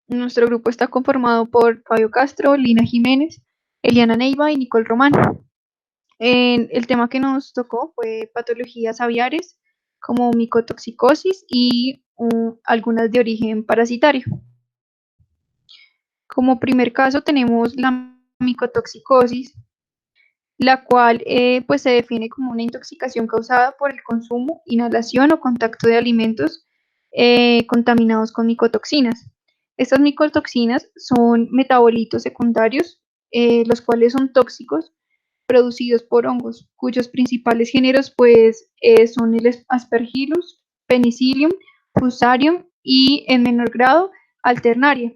Nuestro grupo está conformado por Fabio Castro, Lina Jiménez, Eliana Neiva y Nicole Román. El tema que nos tocó fue patologías aviares como micotoxicosis y algunas de origen parasitario. Como primer caso tenemos la micotoxicosis, la cual pues se define como una intoxicación causada por el consumo, inhalación o contacto de alimentos contaminados con micotoxinas. Estas micotoxinas son metabolitos secundarios, los cuales son tóxicos producidos por hongos, cuyos principales géneros pues son el Aspergillus, Penicillium, Fusarium y en menor grado Alternaria.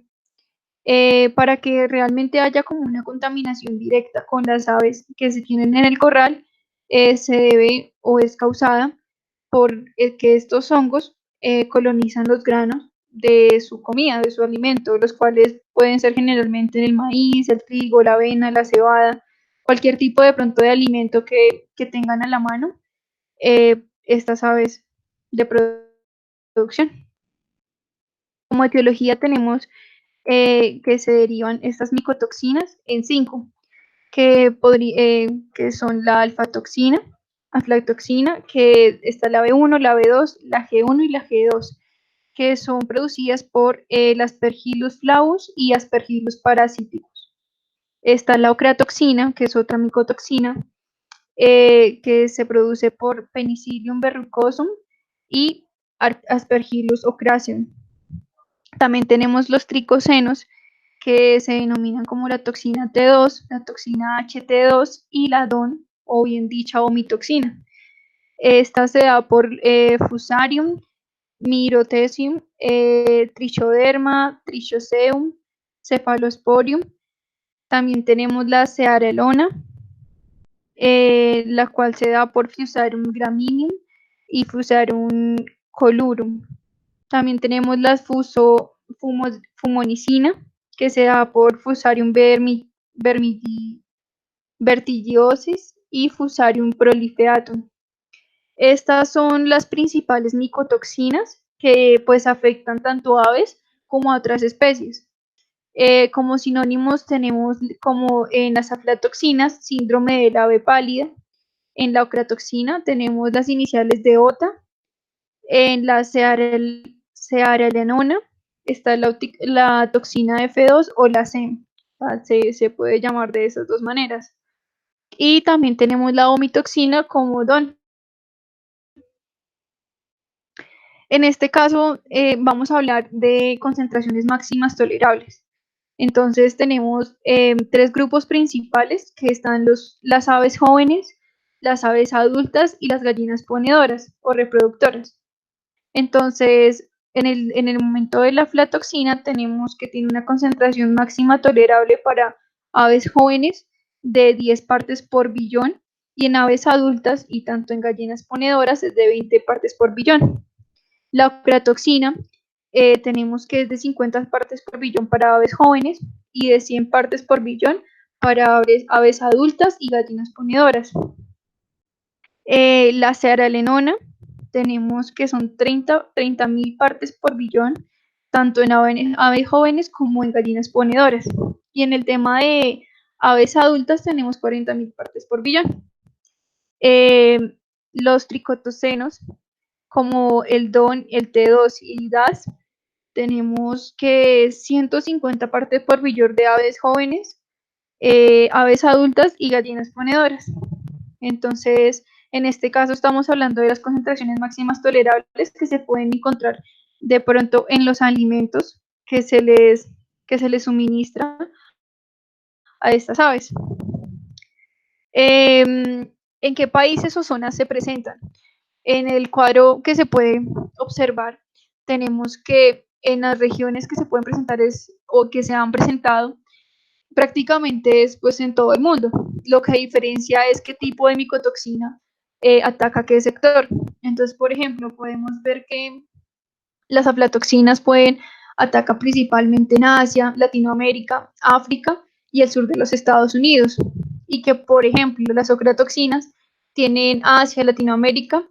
Para que realmente haya como una contaminación directa con las aves que se tienen en el corral, se debe o es causada por que estos hongos colonizan los granos de su comida, de su alimento, los cuales pueden ser generalmente el maíz, el trigo, la avena, la cebada, cualquier tipo de pronto de alimento que tengan a la mano estas aves de producción. Como etiología tenemos que se derivan estas micotoxinas en 5, que son la alfatoxina, aflatoxina, que está la B1, la B2, la G1 y la G2, que son producidas por el Aspergillus flavus y Aspergillus parasiticus. Está la ocratoxina, que es otra micotoxina, que se produce por Penicillium verrucosum y Aspergillus ocraceum. También tenemos los tricocenos, que se denominan como la toxina T2, la toxina HT2 y la DON, o bien dicha omitoxina. Esta se da por Fusarium, Myrtocium, Trichoderma, Trichoceum, Cephalosporium. También tenemos la Cearelona, la cual se da por Fusarium gramineum y Fusarium colurum. También tenemos la fumonicina, que se da por Fusarium vertiginosus y Fusarium proliferatum. Estas son las principales micotoxinas que pues afectan tanto a aves como a otras especies. Como sinónimos tenemos como en las aflatoxinas, síndrome del ave pálida. En la ocratoxina tenemos las iniciales de OTA. En la cearelenona está la toxina F2 o la SEM. Se puede llamar de esas dos maneras. Y también tenemos la omitoxina como DON. En este caso vamos a hablar de concentraciones máximas tolerables. Entonces tenemos 3 grupos principales, que están las aves jóvenes, las aves adultas y las gallinas ponedoras o reproductoras. Entonces, en el momento de la aflatoxina tenemos que tiene una concentración máxima tolerable para aves jóvenes de 10 partes por billón y en aves adultas y tanto en gallinas ponedoras es de 20 partes por billón. La ocratoxina tenemos que es de 50 partes por billón para aves jóvenes y de 100 partes por billón para aves adultas y gallinas ponedoras. La cearalenona tenemos que son 30.000 partes por billón, tanto en aves jóvenes como en gallinas ponedoras. Y en el tema de aves adultas tenemos 40.000 partes por billón. Los tricotocenos, como el DON, el T2 y el DAS, tenemos que 150 partes por billón de aves jóvenes, aves adultas y gallinas ponedoras. Entonces, en este caso estamos hablando de las concentraciones máximas tolerables que se pueden encontrar de pronto en los alimentos que se les suministra a estas aves. ¿En qué países o zonas se presentan? En el cuadro que se puede observar, tenemos que en las regiones que se pueden presentar o que se han presentado, prácticamente es pues en todo el mundo. Lo que diferencia es qué tipo de micotoxina ataca qué sector. Entonces, por ejemplo, podemos ver que las aflatoxinas pueden atacar principalmente en Asia, Latinoamérica, África y el sur de los Estados Unidos. Y que, por ejemplo, las ocratoxinas tienen Asia, Latinoamérica,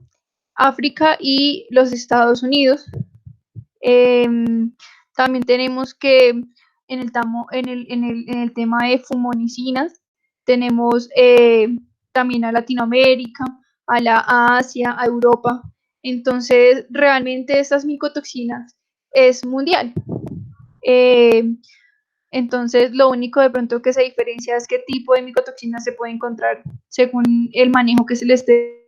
África y los Estados Unidos. También tenemos que en el tema de fumonicinas, tenemos también a Latinoamérica, a Asia, a Europa. Entonces, realmente estas micotoxinas es mundial. Eh, entonces, lo único de pronto que se diferencia es qué tipo de micotoxinas se puede encontrar según el manejo que se le esté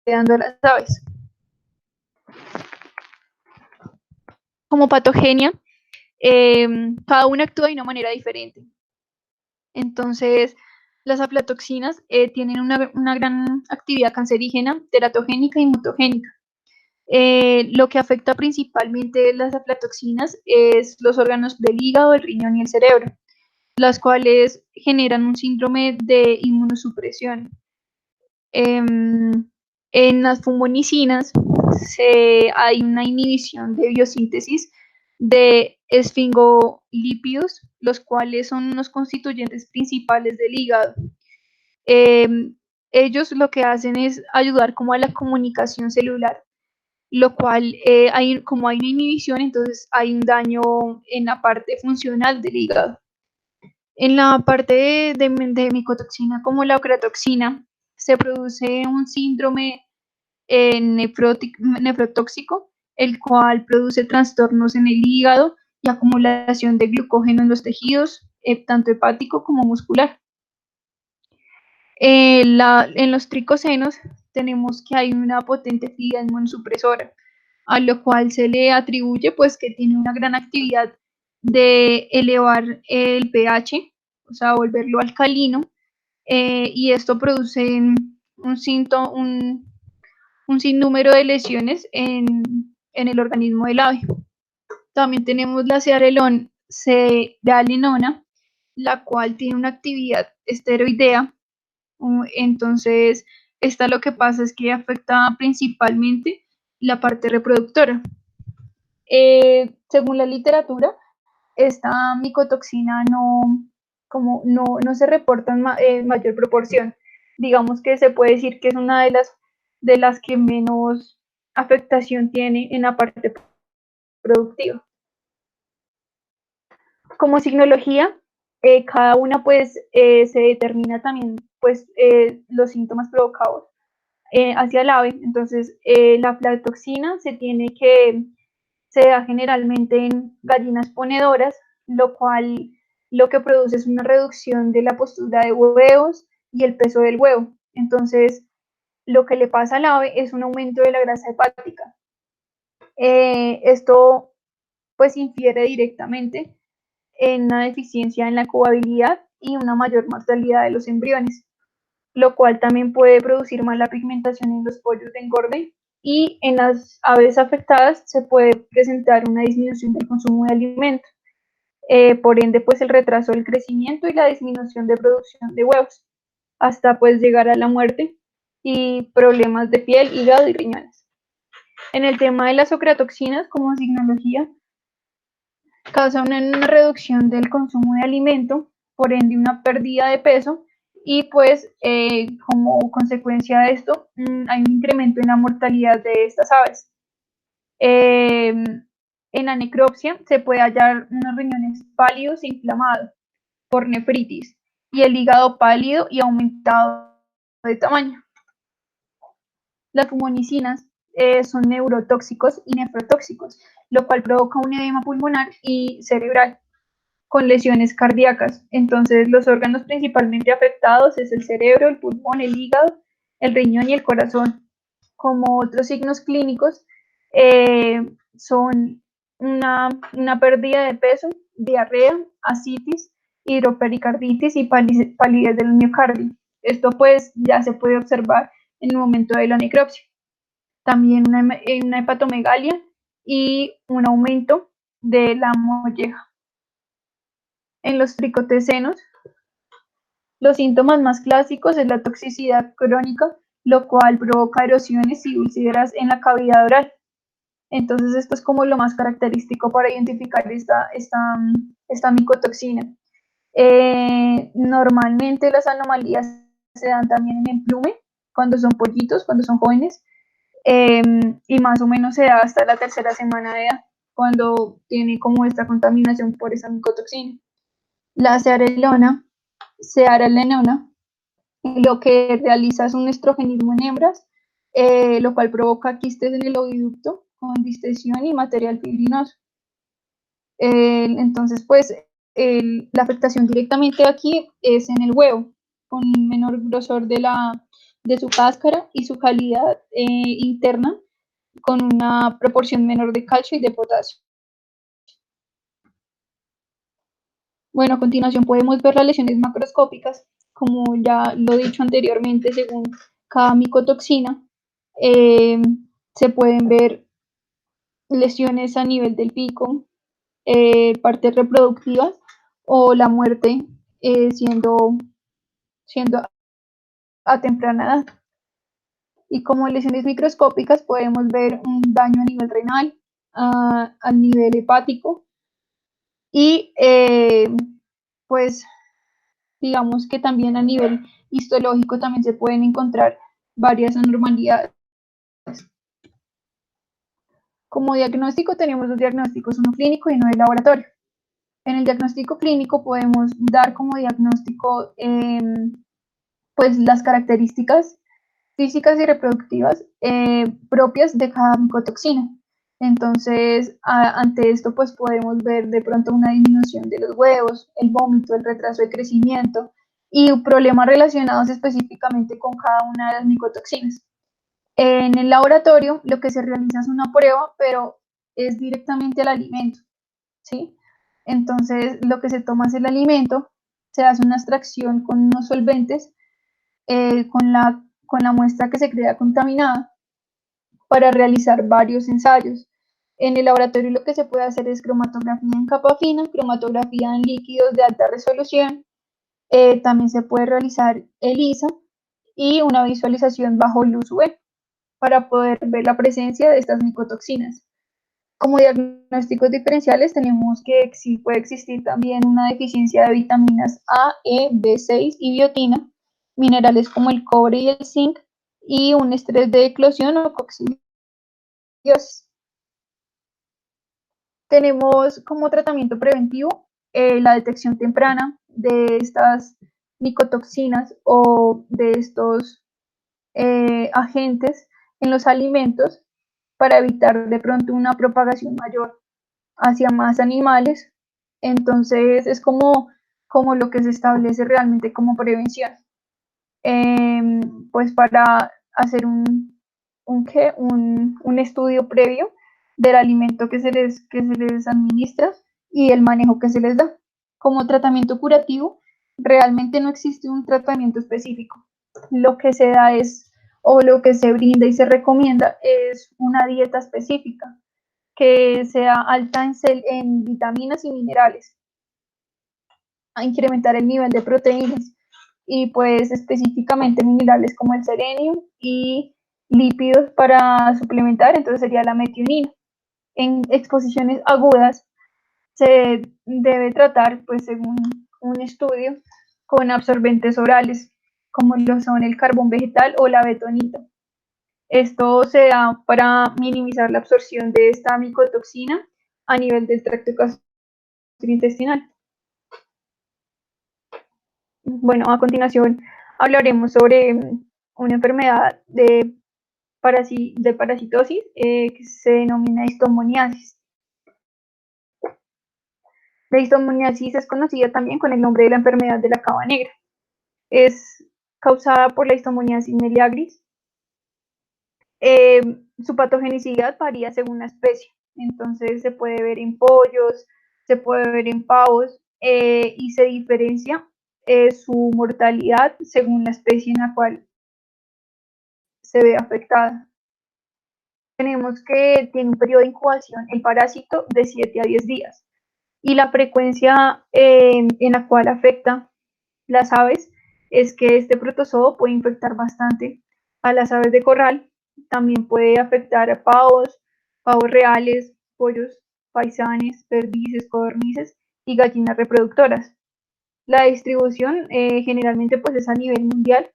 dando a las aves. Como patogenia, cada una actúa de una manera diferente. Entonces, las aflatoxinas tienen una gran actividad cancerígena, teratogénica y mutagénica. Lo que afecta principalmente las aflatoxinas es los órganos del hígado, el riñón y el cerebro, las cuales generan un síndrome de inmunosupresión. En las fumonicinas hay una inhibición de biosíntesis de esfingolípidos, los cuales son unos constituyentes principales del hígado. Ellos lo que hacen es ayudar como a la comunicación celular, lo cual como hay una inhibición, entonces hay un daño en la parte funcional del hígado. En la parte de micotoxina como la ocratoxina, se produce un síndrome nefrotóxico, el cual produce trastornos en el hígado y acumulación de glucógeno en los tejidos, tanto hepático como muscular. En los tricocenos tenemos que hay una potente actividad inmunosupresora, a lo cual se le atribuye pues que tiene una gran actividad de elevar el pH, o sea, volverlo alcalino, y esto produce un sinnúmero de lesiones en el organismo del ave. También tenemos la cerealenona, la cual tiene una actividad esteroidea. Entonces, esta lo que pasa es que afecta principalmente la parte reproductora. Según la literatura, esta micotoxina no se reporta en mayor proporción. Digamos que se puede decir que es una de las que menos afectación tiene en la parte productiva. Como signología, cada una pues se determina también pues los síntomas provocados hacia el ave. Entonces, la aflatoxina se da generalmente en gallinas ponedoras, lo cual lo que produce es una reducción de la postura de huevos y el peso del huevo. Entonces, lo que le pasa al ave es un aumento de la grasa hepática. Esto pues infiere directamente en una deficiencia en la covabilidad y una mayor mortalidad de los embriones, lo cual también puede producir mala pigmentación en los pollos de engorde, y en las aves afectadas se puede presentar una disminución del consumo de alimento, por ende pues el retraso del crecimiento y la disminución de producción de huevos, hasta pues llegar a la muerte y problemas de piel, hígado y riñones. En el tema de las ocratoxinas como signología, causa una reducción del consumo de alimento, por ende una pérdida de peso, y pues como consecuencia de esto hay un incremento en la mortalidad de estas aves. En la necropsia se puede hallar unos riñones pálidos e inflamados por nefritis y el hígado pálido y aumentado de tamaño. Las fumonicinas son neurotóxicos y nefrotóxicos, lo cual provoca un edema pulmonar y cerebral con lesiones cardíacas. Entonces, los órganos principalmente afectados es el cerebro, el pulmón, el hígado, el riñón y el corazón. Como otros signos clínicos, son una pérdida de peso, diarrea, ascitis, hidropericarditis y palidez del miocardio. Esto pues ya se puede observar en el momento de la necropsia. También una hepatomegalia y un aumento de la molleja. En los tricotecenos, los síntomas más clásicos es la toxicidad crónica, lo cual provoca erosiones y úlceras en la cavidad oral. Entonces, esto es como lo más característico para identificar esta micotoxina. Normalmente las anomalías se dan también en emplume, cuando son pollitos, cuando son jóvenes, y más o menos se da hasta la tercera semana de edad, cuando tiene como esta contaminación por esa micotoxina. La cearalenona, lo que realiza es un estrogenismo en hembras, lo cual provoca quistes en el oviducto con distensión y material fibrinoso. Entonces, pues, la afectación directamente aquí es en el huevo, con menor grosor de su cáscara y su calidad interna, con una proporción menor de calcio y de potasio. Bueno, a continuación podemos ver las lesiones macroscópicas, como ya lo he dicho anteriormente, según cada micotoxina, se pueden ver lesiones a nivel del pico, partes reproductivas o la muerte siendo a temprana edad. Y como lesiones microscópicas podemos ver un daño a nivel renal, a nivel hepático y pues digamos que también a nivel histológico también se pueden encontrar varias anormalidades. Como diagnóstico tenemos dos diagnósticos, uno clínico y uno de laboratorio. En el diagnóstico clínico podemos dar como diagnóstico pues las características físicas y reproductivas propias de cada micotoxina. Entonces, ante esto, pues podemos ver de pronto una disminución de los huevos, el vómito, el retraso de crecimiento y problemas relacionados específicamente con cada una de las micotoxinas. En el laboratorio, lo que se realiza es una prueba, pero es directamente al alimento, ¿sí? Entonces, lo que se toma es el alimento, se hace una extracción con unos solventes, con la muestra que se crea contaminada para realizar varios ensayos. En el laboratorio lo que se puede hacer es cromatografía en capa fina, cromatografía en líquidos de alta resolución, también se puede realizar ELISA y una visualización bajo luz UV para poder ver la presencia de estas micotoxinas. Como diagnósticos diferenciales tenemos que puede existir también una deficiencia de vitaminas A, E, B6 y biotina, minerales como el cobre y el zinc, y un estrés de eclosión o coccidiosis. Tenemos como tratamiento preventivo la detección temprana de estas micotoxinas o de estos agentes en los alimentos para evitar de pronto una propagación mayor hacia más animales. Entonces es como lo que se establece realmente como prevención. Pues para hacer un estudio previo del alimento que se les administra y el manejo que se les da. Como tratamiento curativo, realmente no existe un tratamiento específico. Lo que se da es, o lo que se brinda y se recomienda es una dieta específica que sea alta en vitaminas y minerales, a incrementar el nivel de proteínas y pues específicamente minerales como el selenio y lípidos para suplementar, entonces sería la metionina. En exposiciones agudas se debe tratar, pues según un estudio, con absorbentes orales, como lo son el carbón vegetal o la betonita. Esto se da para minimizar la absorción de esta micotoxina a nivel del tracto gastrointestinal. Bueno, a continuación hablaremos sobre una enfermedad de parasitosis que se denomina histomoniasis. La histomoniasis es conocida también con el nombre de la enfermedad de la cava negra. Es causada por la histomoniasis meleagris. Su patogenicidad varía según la especie. Entonces se puede ver en pollos, se puede ver en pavos y se diferencia su mortalidad según la especie en la cual se ve afectada. Tenemos que tiene un periodo de incubación el parásito de 7 a 10 días y la frecuencia en la cual afecta las aves es que este protozoo puede infectar bastante a las aves de corral, también puede afectar a pavos, pavos reales, pollos, faisanes, perdices, codornices y gallinas reproductoras. La distribución generalmente pues es a nivel mundial.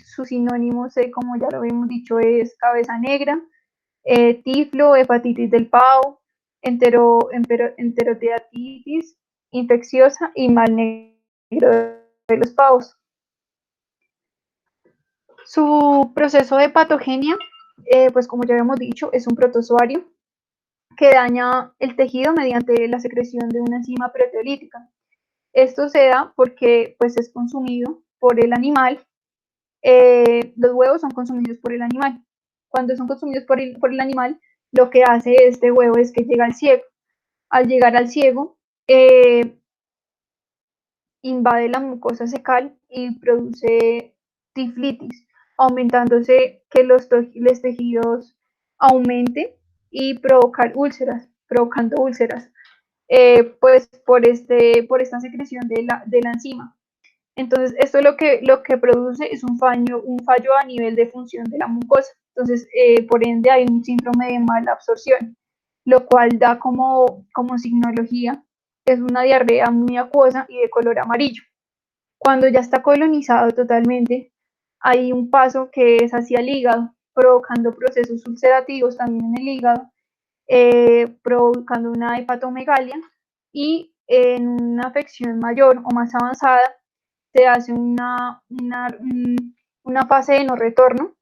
Sus sinónimos, como ya lo hemos dicho, es cabeza negra, tiflo, hepatitis del pavo, enterotiditis infecciosa y mal negro de los pavos. Su proceso de patogenia, pues como ya habíamos dicho, es un protozoario que daña el tejido mediante la secreción de una enzima proteolítica. Esto se da porque pues, es consumido por el animal. Los huevos son consumidos por el animal. Cuando son consumidos por el animal, lo que hace este huevo es que llega al ciego. Al llegar al ciego, invade la mucosa cecal y produce tiflitis, aumentándose que los tejidos aumenten y provocando úlceras, pues por esta secreción de la enzima. Entonces, esto lo que produce es un fallo a nivel de función de la mucosa. Entonces, por ende, hay un síndrome de mala absorción, lo cual da como signología, es una diarrea muy acuosa y de color amarillo. Cuando ya está colonizado totalmente, hay un paso que es hacia el hígado, provocando procesos ulcerativos también en el hígado, provocando una hepatomegalia y en una afección mayor o más avanzada se hace una fase de no retorno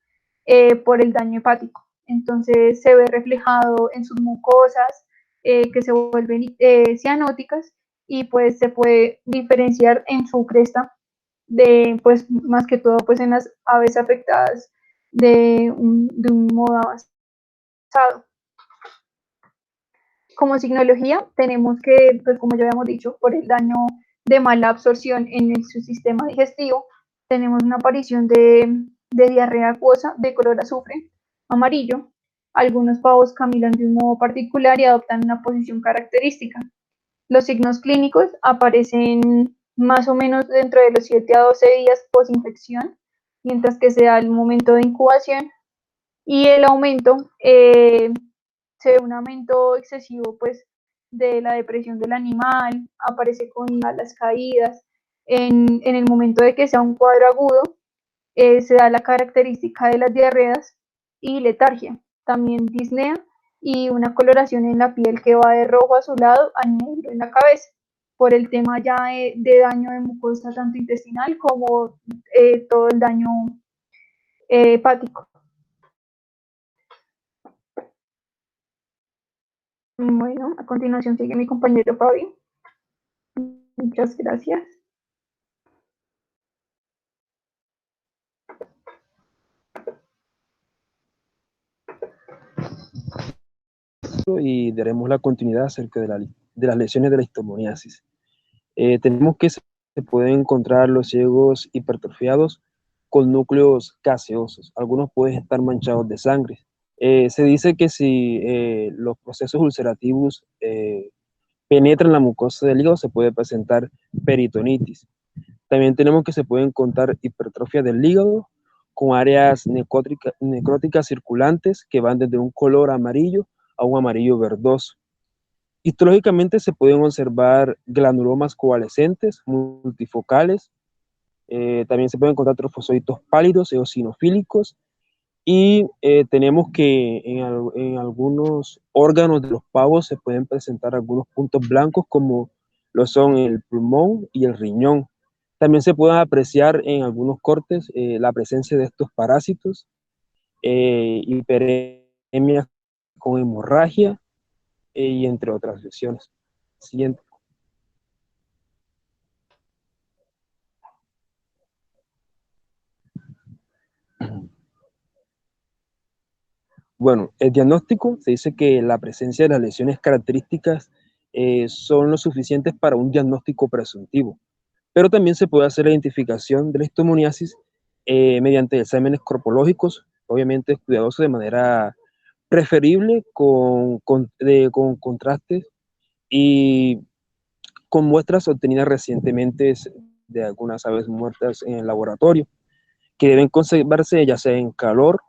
por el daño hepático. Entonces se ve reflejado en sus mucosas que se vuelven cianóticas y pues se puede diferenciar en su cresta de pues más que todo pues en las aves afectadas de un modo avanzado. Como signología tenemos que, pues como ya habíamos dicho, por el daño de mala absorción en su sistema digestivo, tenemos una aparición de diarrea acuosa de color azufre, amarillo. Algunos pavos caminan de un modo particular y adoptan una posición característica. Los signos clínicos aparecen más o menos dentro de los 7 a 12 días post-infección, mientras que se da el momento de incubación y el aumento, se ve un aumento excesivo pues de la depresión del animal, aparece con alas caídas. En el momento de que sea un cuadro agudo, se da la característica de las diarreas y letargia, también disnea y una coloración en la piel que va de rojo azulado a negro en la cabeza, por el tema ya de daño de mucosa tanto intestinal como todo el daño hepático. Bueno, a continuación sigue mi compañero Fabi. Muchas gracias. Y daremos la continuidad acerca de las lesiones de la histomoniasis. Tenemos que se pueden encontrar los ciegos hipertrofiados con núcleos gaseosos. Algunos pueden estar manchados de sangre. Se dice que si los procesos ulcerativos penetran la mucosa del hígado, se puede presentar peritonitis. También tenemos que se pueden encontrar hipertrofia del hígado con áreas necróticas circulantes que van desde un color amarillo a un amarillo verdoso. Histológicamente se pueden observar granulomas coalescentes multifocales, también se pueden encontrar trofosocitos pálidos eosinofílicos y tenemos que en algunos órganos de los pavos se pueden presentar algunos puntos blancos como lo son el pulmón y el riñón. También se pueden apreciar en algunos cortes la presencia de estos parásitos, hiperemia con hemorragia y entre otras lesiones. Siguiente. Bueno, el diagnóstico se dice que la presencia de las lesiones características son lo suficientes para un diagnóstico presuntivo, pero también se puede hacer la identificación de la histomoniasis mediante exámenes corpológicos, obviamente cuidadosos de manera preferible con contrastes y con muestras obtenidas recientemente de algunas aves muertas en el laboratorio, que deben conservarse ya sea en calor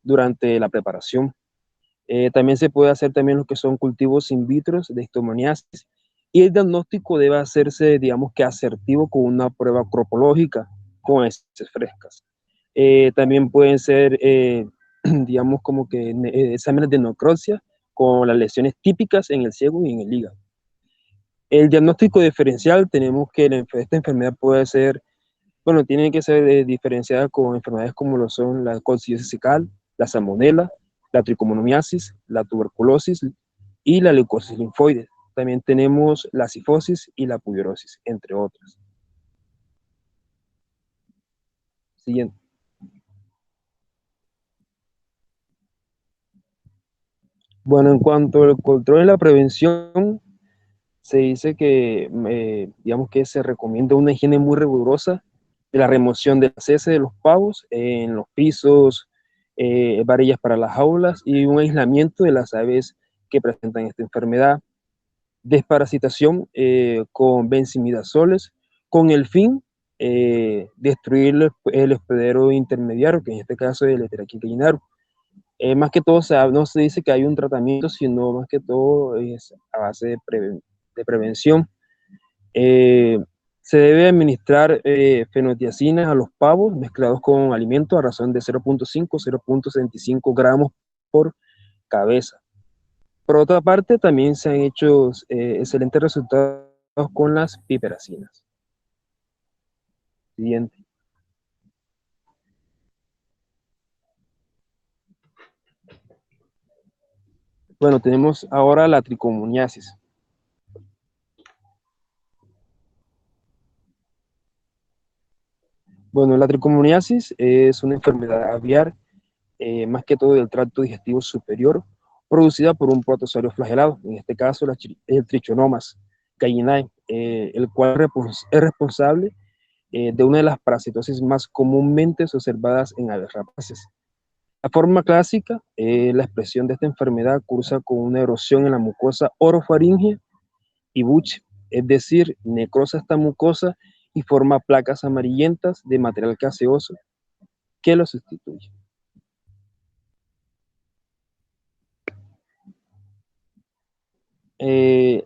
durante la preparación. También se puede hacer también lo que son cultivos in vitro de histomoniasis y el diagnóstico debe hacerse, digamos que asertivo con una prueba cropológica con heces frescas. También pueden ser digamos, como que exámenes de necropsia con las lesiones típicas en el ciego y en el hígado. El diagnóstico diferencial, tenemos que esta enfermedad puede ser, bueno, tiene que ser diferenciada con enfermedades como lo son la coccidiosis fecal, la salmonela, la tricomonomiasis, la tuberculosis y la leucosis linfoide. También tenemos la cifosis y la pulverosis, entre otras. Siguiente. Bueno, en cuanto al control y la prevención, se dice que, digamos que se recomienda una higiene muy rigurosa de la remoción de las heces de los pavos en los pisos, varillas para las jaulas y un aislamiento de las aves que presentan esta enfermedad. Desparasitación con benzimidazoles con el fin destruir el hospedero intermediario, que en este caso es el Heterachia gallinarum. Más que todo, no se dice que hay un tratamiento, sino más que todo es a base de prevención. Eh, Se debe administrar fenotiacinas a los pavos mezclados con alimentos a razón de 0.5-0.75 gramos por cabeza. Por otra parte, también se han hecho excelentes resultados con las piperacinas. Siguiente. Bueno, tenemos ahora la tricomoniasis. Bueno, la tricomoniasis es una enfermedad aviar, más que todo del tracto digestivo superior, producida por un protozoario flagelado, en este caso el Trichonomas gallinae, el cual es responsable de una de las parasitosis más comúnmente observadas en aves rapaces. La forma clásica, la expresión de esta enfermedad cursa con una erosión en la mucosa orofaringea y buche, es decir, necrosa esta mucosa y forma placas amarillentas de material gaseoso que lo sustituye.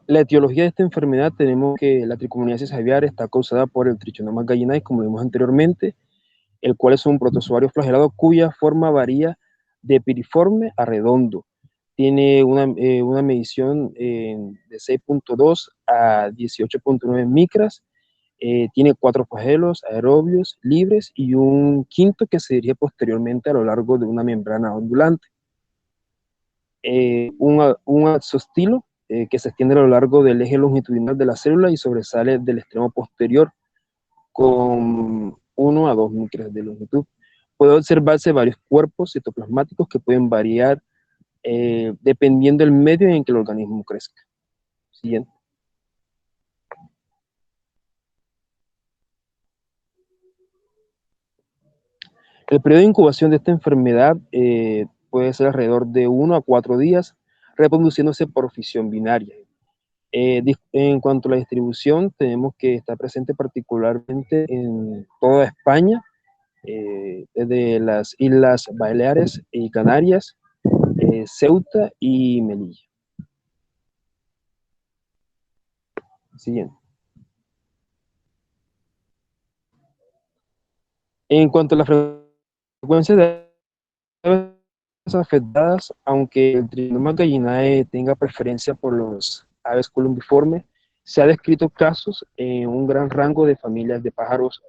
La etiología de esta enfermedad, tenemos que la tricomoniasis aviar está causada por el Trichonomas gallinae, como vimos anteriormente, el cual es un protozoario flagelado cuya forma varía de piriforme a redondo. Tiene una medición de 6.2 a 18.9 micras, tiene 4 flagelos aerobios libres y un quinto que se dirige posteriormente a lo largo de una membrana ondulante. Un axostilo que se extiende a lo largo del eje longitudinal de la célula y sobresale del extremo posterior con 1 a 2 micras de longitud. Puede observarse varios cuerpos citoplasmáticos que pueden variar dependiendo del medio en que el organismo crezca. Siguiente. El periodo de incubación de esta enfermedad puede ser alrededor de 1 a 4 días, reproduciéndose por fisión binaria. En cuanto a la distribución, tenemos que está presente particularmente en toda España, desde las Islas Baleares y Canarias, Ceuta y Melilla. Siguiente. En cuanto a la frecuencia de aves afectadas, aunque el Trinoma gallinae tenga preferencia por los aves columbiformes, se ha descrito casos en un gran rango de familias de pájaros,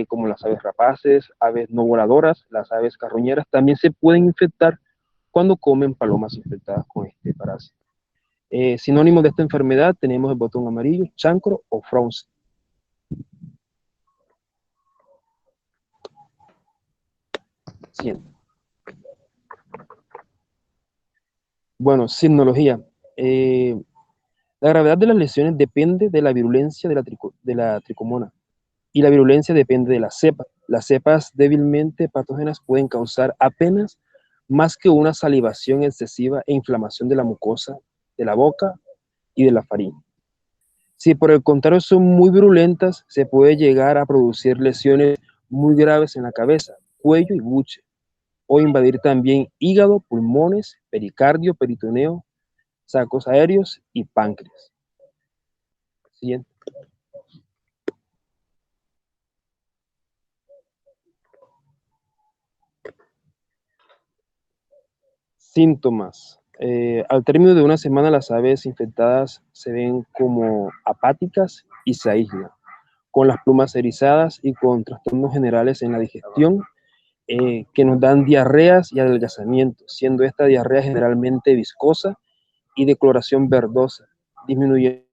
como las aves rapaces, aves no voladoras, las aves carroñeras, también se pueden infectar cuando comen palomas infectadas con este parásito. Sinónimos de esta enfermedad tenemos el botón amarillo, chancro o frowns. Siguiente. Bueno, signología. La gravedad de las lesiones depende de la virulencia de la tricomona y la virulencia depende de la cepa. Las cepas débilmente patógenas pueden causar apenas más que una salivación excesiva e inflamación de la mucosa, de la boca y de la faringe. Si por el contrario son muy virulentas, se puede llegar a producir lesiones muy graves en la cabeza, cuello y buche, o invadir también hígado, pulmones, pericardio, peritoneo, sacos aéreos y páncreas. Siguiente. Síntomas. Al término de una semana, las aves infectadas se ven como apáticas y se aíslan, con las plumas erizadas y con trastornos generales en la digestión, que nos dan diarreas y adelgazamiento, siendo esta diarrea generalmente viscosa y de coloración verdosa, disminuyendo.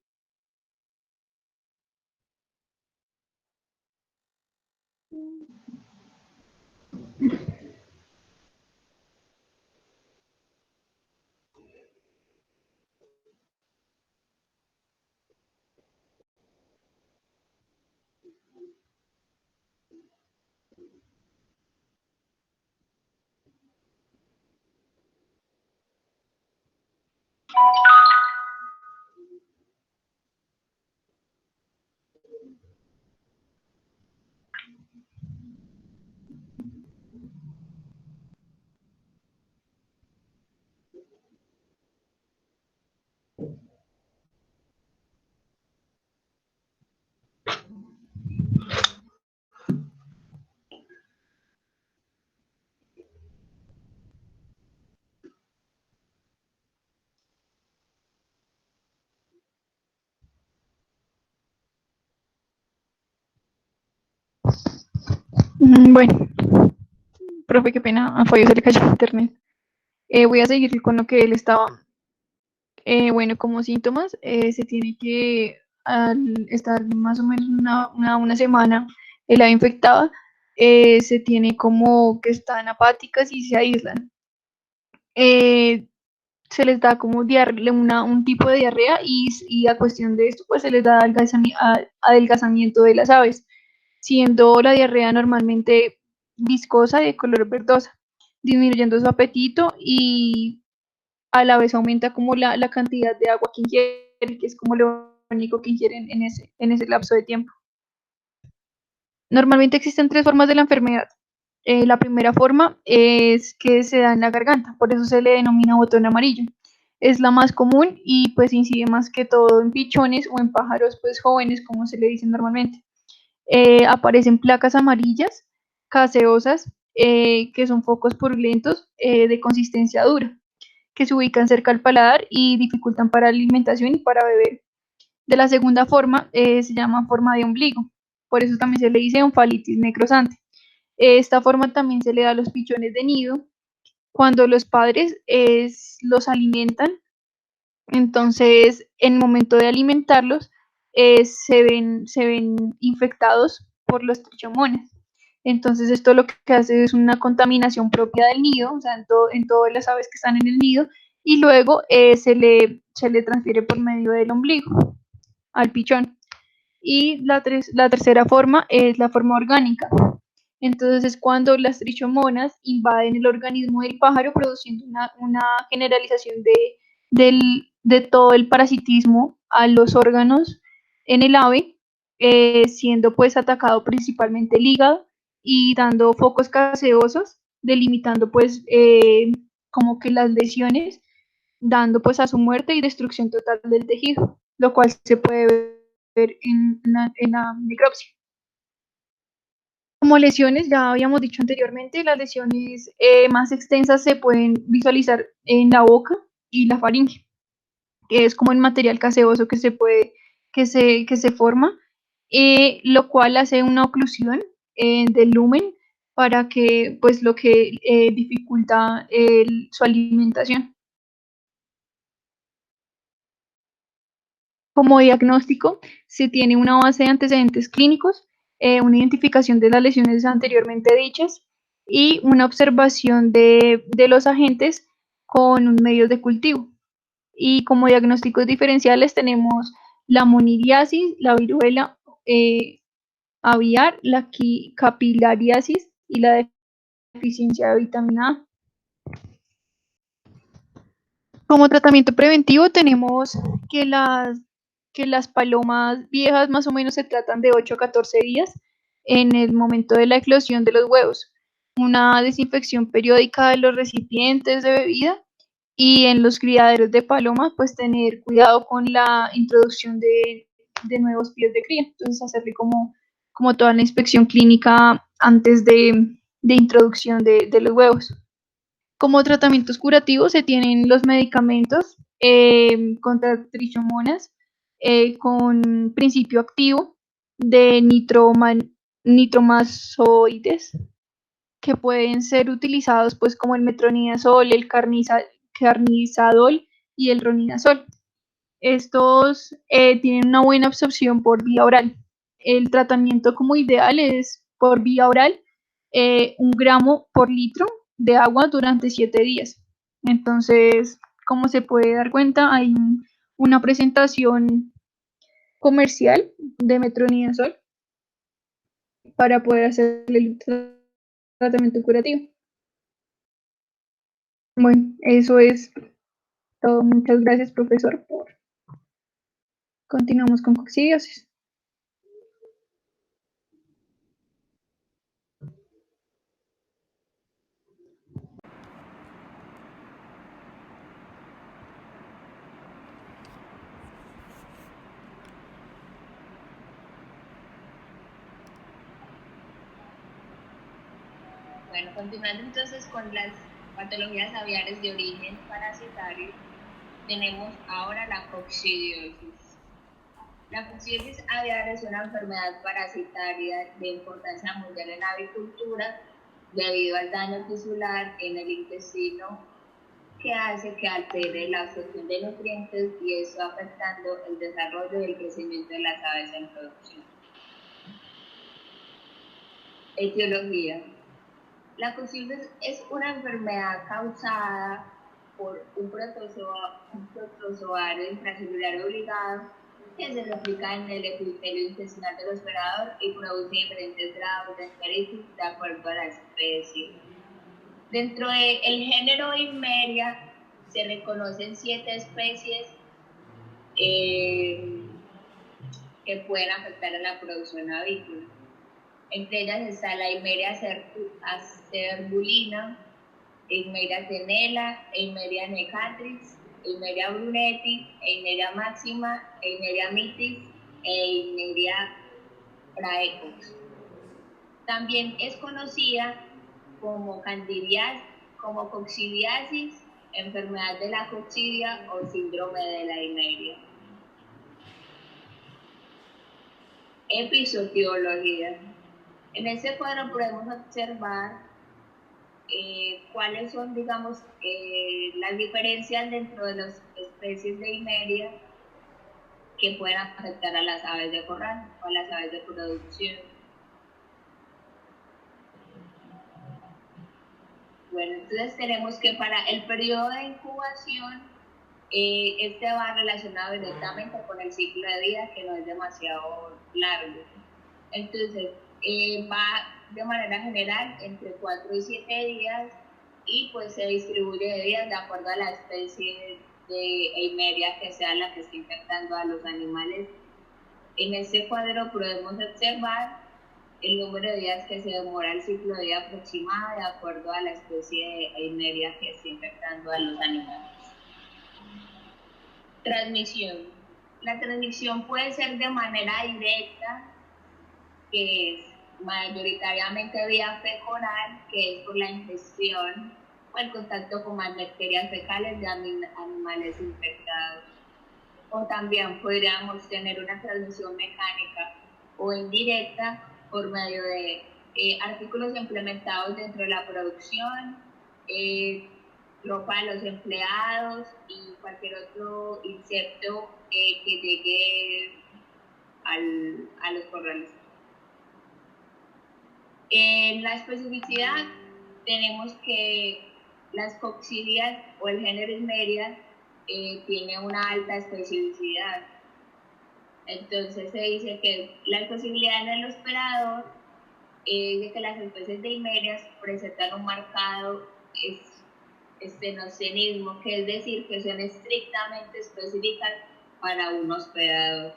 Bueno, profe, qué pena, a Fabio se le cayó el internet. Voy a seguir con lo que él estaba. Bueno, como síntomas, se tiene que, al estar más o menos una semana el ave infectada, se tiene como que están apáticas y se aíslan. Eh, Se les da como un tipo de diarrea y a cuestión de esto, pues se les da adelgazamiento de las aves, siendo la diarrea normalmente viscosa y de color verdosa, disminuyendo su apetito y a la vez aumenta como la cantidad de agua que ingieren, que es como lo único que ingieren en ese lapso de tiempo. Normalmente existen tres formas de la enfermedad. La primera forma es que se da en la garganta, por eso se le denomina botón amarillo. Es la más común y pues incide más que todo en pichones o en pájaros pues jóvenes, como se le dice normalmente. Aparecen placas amarillas, caseosas, que son focos purulentos de consistencia dura, que se ubican cerca al paladar y dificultan para alimentación y para beber. De la segunda forma se llama forma de ombligo, por eso también se le dice onfalitis necrosante. Esta forma también se le da a los pichones de nido cuando los padres los alimentan, entonces en el momento de alimentarlos se ven infectados por los trichomonas. Entonces esto lo que hace es una contaminación propia del nido, o sea, en todas las aves que están en el nido, y luego se le transfiere por medio del ombligo al pichón. Y la tercera forma es la forma orgánica. Entonces es cuando las trichomonas invaden el organismo del pájaro produciendo una generalización de todo el parasitismo a los órganos en el ave, siendo pues atacado principalmente el hígado y dando focos caseosos, delimitando pues como que las lesiones, dando pues a su muerte y destrucción total del tejido, lo cual se puede ver en la necropsia. Como lesiones, ya habíamos dicho anteriormente, las lesiones más extensas se pueden visualizar en la boca y la faringe, que es como el material caseoso que se forma, lo cual hace una oclusión del lumen para que, pues, lo que dificulta su alimentación. Como diagnóstico, se tiene una base de antecedentes clínicos, una identificación de las lesiones anteriormente dichas y una observación de los agentes con un medio de cultivo. Y como diagnósticos diferenciales tenemos la moniliasis, la viruela aviar, la capilariasis y la deficiencia de vitamina A. Como tratamiento preventivo tenemos que que las palomas viejas más o menos se tratan de 8 a 14 días en el momento de la eclosión de los huevos, una desinfección periódica de los recipientes de bebida y en los criaderos de palomas pues tener cuidado con la introducción de nuevos pies de cría, entonces hacerle como toda la inspección clínica antes de introducción de los huevos. Como tratamientos curativos se tienen los medicamentos contra trichomonas con principio activo de nitromazoides que pueden ser utilizados pues como el metronidazol, el carnizadol y el ronidazol. Estos tienen una buena absorción por vía oral. El tratamiento como ideal es por vía oral, 1 gramo por litro de agua durante 7 días. Entonces, como se puede dar cuenta, hay una presentación comercial de metronidazol para poder hacer el tratamiento curativo. Bueno, eso es todo. Muchas gracias, profesor. Continuamos con coccidiosis. Bueno, continuando entonces con las patologías aviares de origen parasitario, tenemos ahora la coccidiosis. La coccidiosis aviar es una enfermedad parasitaria de importancia mundial en la avicultura debido al daño tisular en el intestino que hace que altere la absorción de nutrientes y eso afectando el desarrollo y el crecimiento de las aves en producción. Etiología. La coccidiosis es una enfermedad causada por un protozoario intracelular obligado que se replica en el epitelio intestinal del hospedador y produce diferentes grados de enteritis de acuerdo a la especie. Dentro del género Hymneria se reconocen 7 especies que pueden afectar a la producción avícola. Entre ellas está la Hymneria acerbulina, Hymneria tenella, Hymneria necatrix, Hymneria brunetti, Hymneria maxima, Hymneria mitis e Hymneria praecox. También es conocida como coccidiasis, enfermedad de la coccidia o síndrome de la Hymneria. Episodiología. En este cuadro podemos observar cuáles son, digamos, las diferencias dentro de las especies de Hymneria que pueden afectar a las aves de corral o a las aves de producción. Bueno, entonces tenemos que para el periodo de incubación, este va relacionado directamente con el ciclo de vida, que no es demasiado largo. Entonces, va de manera general entre 4 y 7 días y pues se distribuye de días de acuerdo a la especie de Hymneria que sea la que esté infectando a los animales. En este cuadro podemos observar el número de días que se demora el ciclo de vida aproximado de acuerdo a la especie de Hymneria que esté infectando a los animales. Transmisión. La transmisión puede ser de manera directa, que es mayoritariamente vía fecal, que es por la ingestión o el contacto con bacterias fecales de animales infectados. O también podríamos tener una transmisión mecánica o indirecta por medio de artículos implementados dentro de la producción, ropa de los empleados y cualquier otro insecto que llegue a los corrales. En la especificidad tenemos que las coccidias o el género Hymneria tiene una alta especificidad. Entonces se dice que la posibilidad en el hospedador es de que las especies de Hymnerias presentan un marcado estenocenismo, que es decir, que son estrictamente específicas para un hospedador.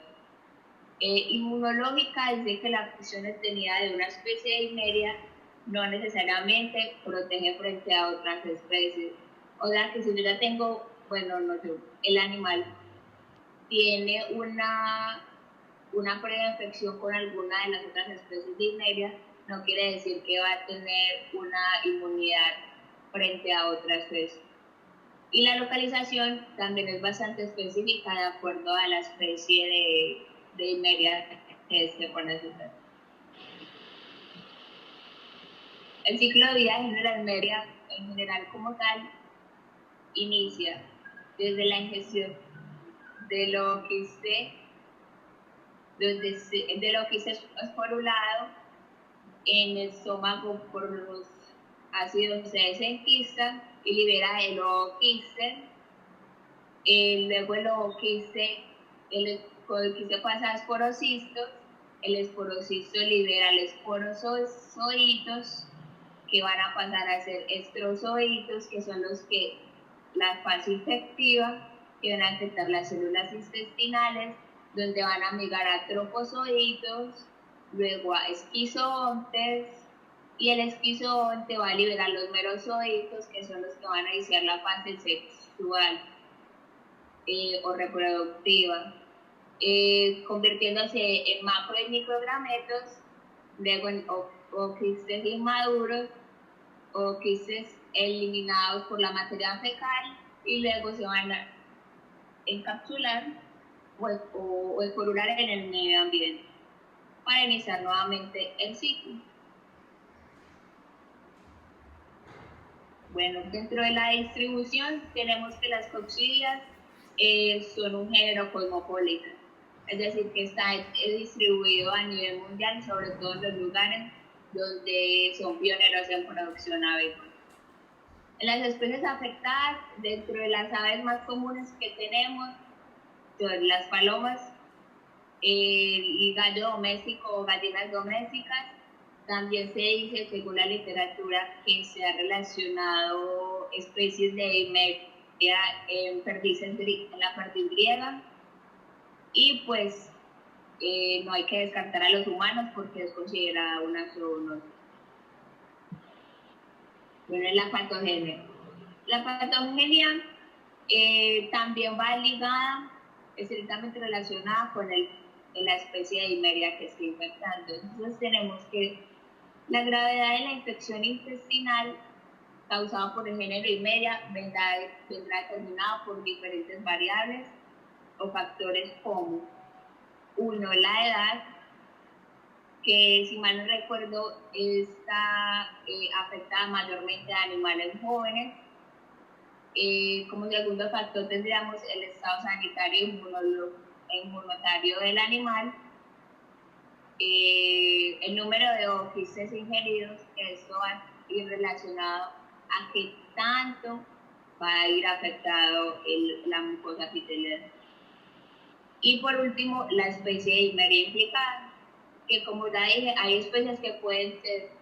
Inmunológica es de que la función obtenida de una especie de Hymneria no necesariamente protege frente a otras especies. O sea que si yo ya tengo, bueno, no sé, el animal tiene una preinfección con alguna de las otras especies de Hymneria, no quiere decir que va a tener una inmunidad frente a otras especies. Y la localización también es bastante específica de acuerdo a la especie de Imeria que esté por necesitar. El ciclo de vida de la Imeria, en general como tal, inicia desde la ingestión de lo que es esporulado en el estómago por los ácidos, se desenquista y libera el ooquiste. Luego el ooquiste, el quiste pasa a esporocistos, el esporocisto libera los esporozoitos que van a pasar a ser estrozoitos, que son los que la fase infectiva, que van a afectar las células intestinales, donde van a migrar a trofozoitos, luego a esquizoontes, y el esquizoonte va a liberar los merozoitos, que son los que van a iniciar la fase sexual o reproductiva, convirtiéndose en macro y microgametos, luego en ooquistes inmaduros, ooquistes eliminados por la materia fecal, y luego se van a encapsular o esporular en el medio ambiente para iniciar nuevamente el ciclo. Bueno, dentro de la distribución tenemos que las coccidias son un género cosmopolita, es decir, que está distribuido a nivel mundial, sobre todo en los lugares donde son pioneros en producción avícola. En las especies afectadas, dentro de las aves más comunes que tenemos, son las palomas, el gallo doméstico o gallinas domésticas. También se dice, según la literatura, que se ha relacionado especies de Imeria en la perdiz griega. Y pues no hay que descartar a los humanos porque es considerada una zoonosis. Bueno, es la patogenia. La patogenia también va ligada, estrictamente relacionada con la especie de Imeria que está infectando. Entonces tenemos que la gravedad de la infección intestinal causada por el género Imeria vendrá determinado por diferentes variables o factores como: uno, la edad, que si mal no recuerdo está afectada mayormente a animales jóvenes. Como segundo factor tendríamos el estado sanitario inmunitario del animal, el número de ooquistes ingeridos, que esto va a ir relacionado a qué tanto va a ir afectado la mucosa epitelial. Y por último, la especie de Imeria implicada, que como ya dije, hay especies que pueden ser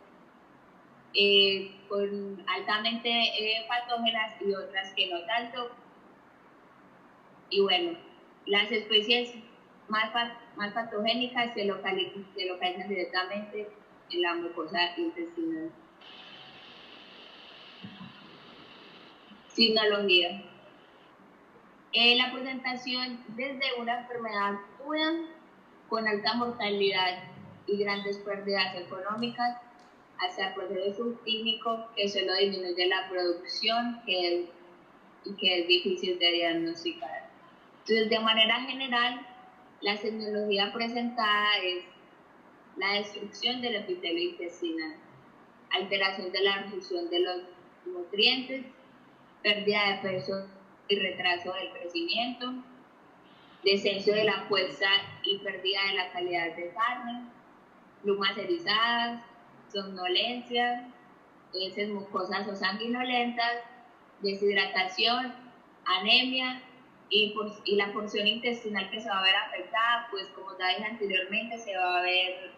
altamente patógenas y otras que no tanto. Y bueno, las especies más patogénicas se localizan directamente en la mucosa intestinal. Sinología. La presentación desde una enfermedad aguda con alta mortalidad y grandes pérdidas económicas hasta el proceso subclínico que solo disminuye la producción y que es difícil de diagnosticar. Entonces, de manera general, la sinología presentada es la destrucción del epitelio intestinal, alteración de la absorción de los nutrientes, pérdida de peso y retraso del crecimiento, descenso de la fuerza y pérdida de la calidad de carne, plumas erizadas, somnolencia, heces mucosas o sanguinolentas, deshidratación, anemia y la porción intestinal que se va a ver afectada, pues como ya dije anteriormente, se va a ver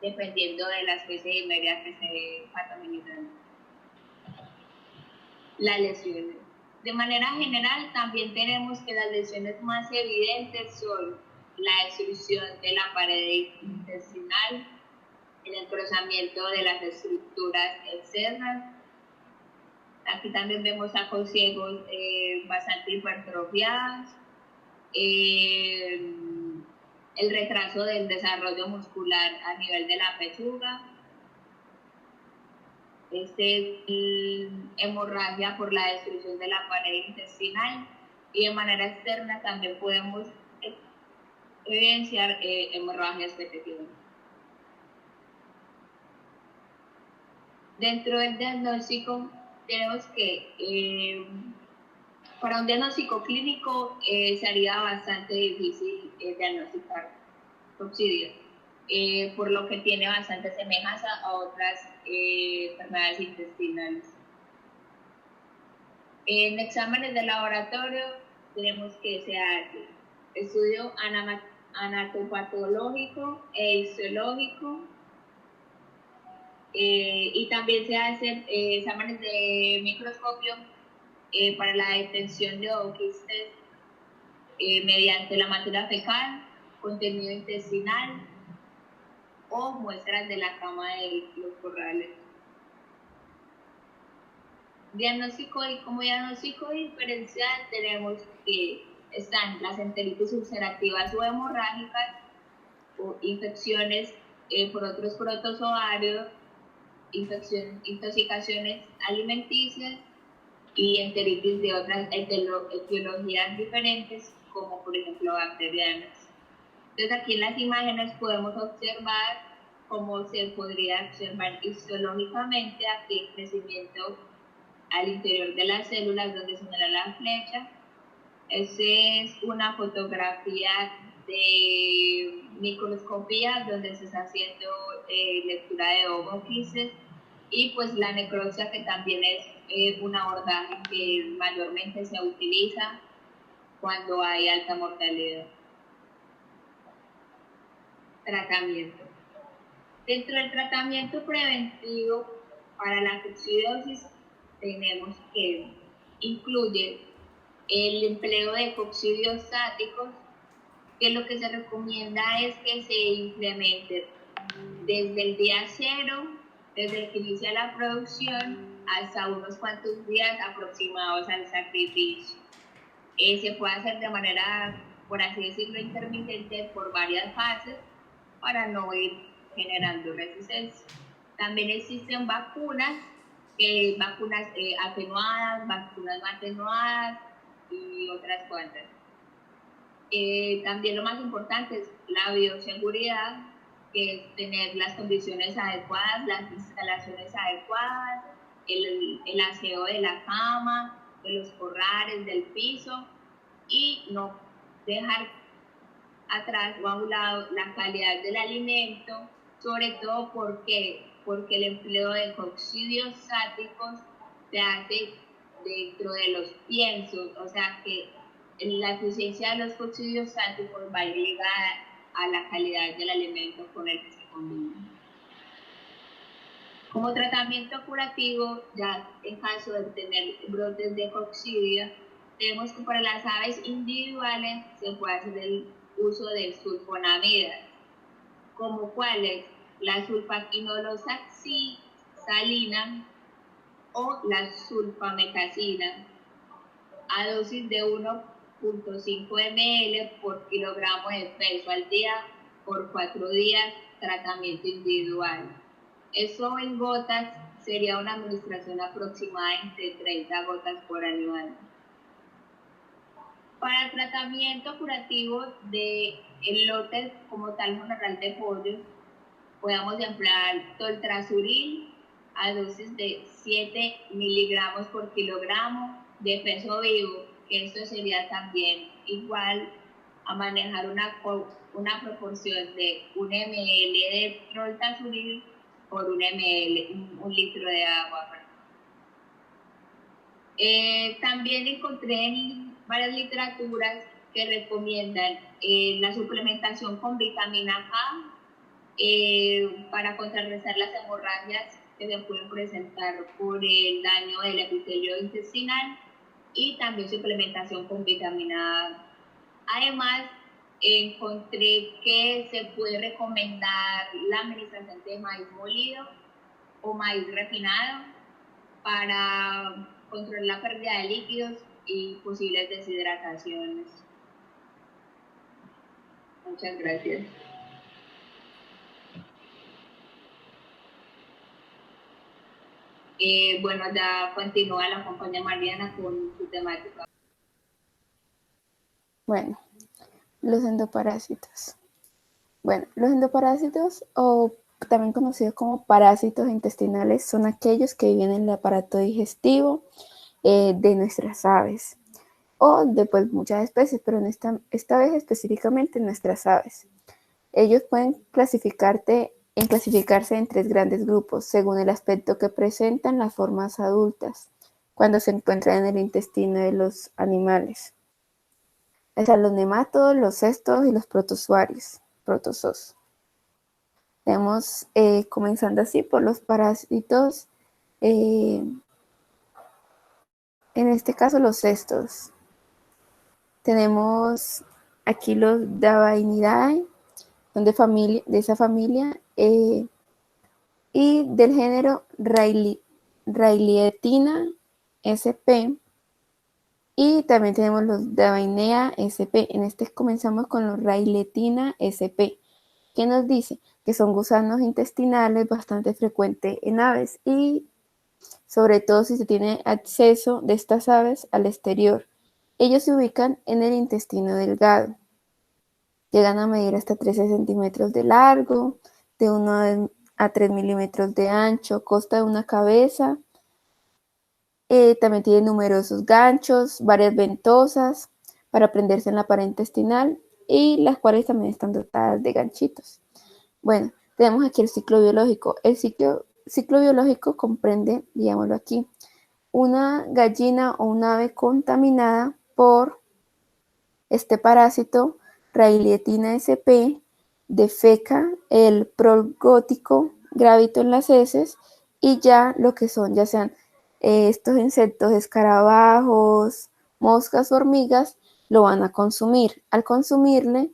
dependiendo de la especie de Imeria que se patogenizando. Las lesiones. De manera general, también tenemos que las lesiones más evidentes son la destrucción de la pared intestinal, el engrosamiento de las estructuras externas. Aquí también vemos sacos ciegos bastante hipertrofiados, el retraso del desarrollo muscular a nivel de la pechuga, hemorragia por la destrucción de la pared intestinal, y de manera externa también podemos evidenciar hemorragias repetidas. Dentro del diagnóstico tenemos que para un diagnóstico clínico sería bastante difícil diagnosticar coccidia, por lo que tiene bastante semejanza a otras enfermedades intestinales. En exámenes de laboratorio tenemos que se hace estudio anatopatológico e histológico, y también se hacen exámenes de microscopio para la detección de ooquistes mediante la materia fecal, contenido intestinal o muestras de la cama de los corrales. Como diagnóstico diferencial tenemos que están las enteritis ulcerativas o hemorrágicas, o infecciones por otros protozoarios, intoxicaciones alimenticias y enteritis de otras etiologías diferentes, como por ejemplo bacterianas. Entonces aquí en las imágenes podemos observar cómo se podría observar histológicamente aquí el crecimiento al interior de las células donde señala la flecha. Esa es una fotografía de microscopía donde se está haciendo lectura de ooquistes, y pues la necropsia, que también es un abordaje que mayormente se utiliza cuando hay alta mortalidad. Tratamiento. Dentro del tratamiento preventivo para la coccidiosis tenemos que incluye el empleo de coccidiostáticos, que lo que se recomienda es que se implemente desde el día 0, desde el que inicia la producción, hasta unos cuantos días aproximados al sacrificio. Se puede hacer de manera, por así decirlo, intermitente por varias fases para no ir generando resistencia. También existen vacunas, vacunas atenuadas, vacunas no atenuadas y otras cuantas. También lo más importante es la bioseguridad, que es tener las condiciones adecuadas, las instalaciones adecuadas, el aseo de la cama, de los corrales, del piso, y no dejar atrás o a un lado la calidad del alimento, sobre todo porque el empleo de coccidiostáticos se hace dentro de los piensos, o sea que la eficiencia de los coccidiostáticos va a ir ligada a la calidad del alimento con el que se combina. Como tratamiento curativo, ya en caso de tener brotes de coccidia, tenemos que para las aves individuales se puede hacer el uso de sulfonamidas, como cuáles: la sulfaquinoloxacina o la sulfametacina, a dosis de 1.5 ml por kilogramo de peso al día por 4 días, tratamiento individual. Eso en gotas sería una administración aproximada entre 30 gotas por animal. Para el tratamiento curativo del lote como tal monorral de pollo, podemos emplear toltrazuril a dosis de 7 miligramos por kilogramo de peso vivo, que esto sería también igual a manejar una proporción de 1 ml de toltrazuril por 1 litro de agua. También encontré en varias literaturas que recomiendan la suplementación con vitamina K para contrarrestar las hemorragias que se pueden presentar por el daño del epitelio intestinal, y también suplementación con vitamina A. Además, encontré que se puede recomendar la administración de maíz molido o maíz refinado para controlar la pérdida de líquidos y posibles deshidrataciones. Muchas gracias. Bueno, ya continúa la compañera Mariana con su temática. Bueno, los endoparásitos. Bueno, los endoparásitos, o también conocidos como parásitos intestinales, son aquellos que viven en el aparato digestivo de nuestras aves o de pues, muchas especies, pero esta vez específicamente en nuestras aves. Ellos pueden clasificarse en 3 grandes grupos, según el aspecto que presentan las formas adultas, cuando se encuentran en el intestino de los animales. Están los nemátodos, los cestos y los protozoos. Tenemos, comenzando así por los parásitos, en este caso los cestos. Tenemos aquí los Davainidae, son de esa familia, y del género Railietina sp. Y también tenemos los Davainea sp. En este comenzamos con los Railietina sp, que nos dice que son gusanos intestinales bastante frecuentes en aves y sobre todo si se tiene acceso de estas aves al exterior. Ellos se ubican en el intestino delgado. Llegan a medir hasta 13 centímetros de largo, de 1 a 3 milímetros de ancho, consta de una cabeza. También tiene numerosos ganchos, varias ventosas para prenderse en la pared intestinal y las cuales también están dotadas de ganchitos. Bueno, tenemos aquí el ciclo biológico. El ciclo biológico comprende, digámoslo aquí, una gallina o un ave contaminada por este parásito Railietina sp, defeca el prolgótico gravito en las heces y ya lo que son, ya sean estos insectos, escarabajos, moscas, hormigas, lo van a consumir. Al consumirle,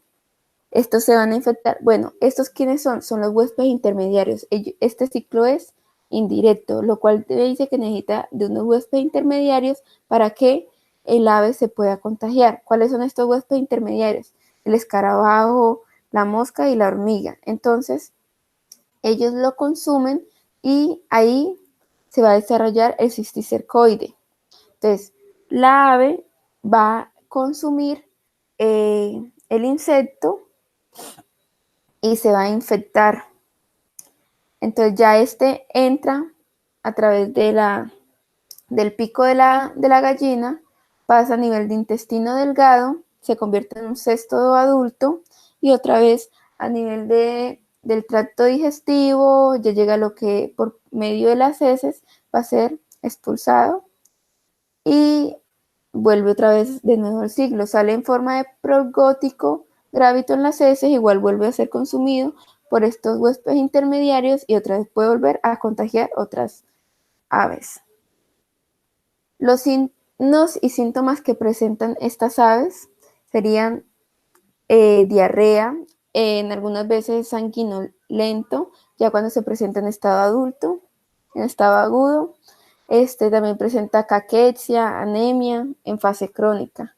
estos se van a infectar. Bueno, ¿estos quiénes son? Son los huéspedes intermediarios. Este ciclo es indirecto, lo cual dice que necesita de unos huéspedes intermediarios para que el ave se pueda contagiar. ¿Cuáles son estos huéspedes intermediarios? El escarabajo, la mosca y la hormiga. Entonces, ellos lo consumen y ahí se va a desarrollar el cisticercoide. Entonces, la ave va a consumir el insecto y se va a infectar. Entonces ya este entra a través del pico de la gallina, pasa a nivel de intestino delgado, se convierte en un cesto adulto y otra vez a nivel del tracto digestivo, ya llega lo que por medio de las heces va a ser expulsado y vuelve otra vez de nuevo al ciclo. Sale en forma de prolgótico gravito en las heces, igual vuelve a ser consumido por estos huéspedes intermediarios y otra vez puede volver a contagiar otras aves. Los signos y síntomas que presentan estas aves serían diarrea, en algunas veces sanguinolento, ya cuando se presenta en estado adulto, en estado agudo. También presenta caquexia, anemia en fase crónica.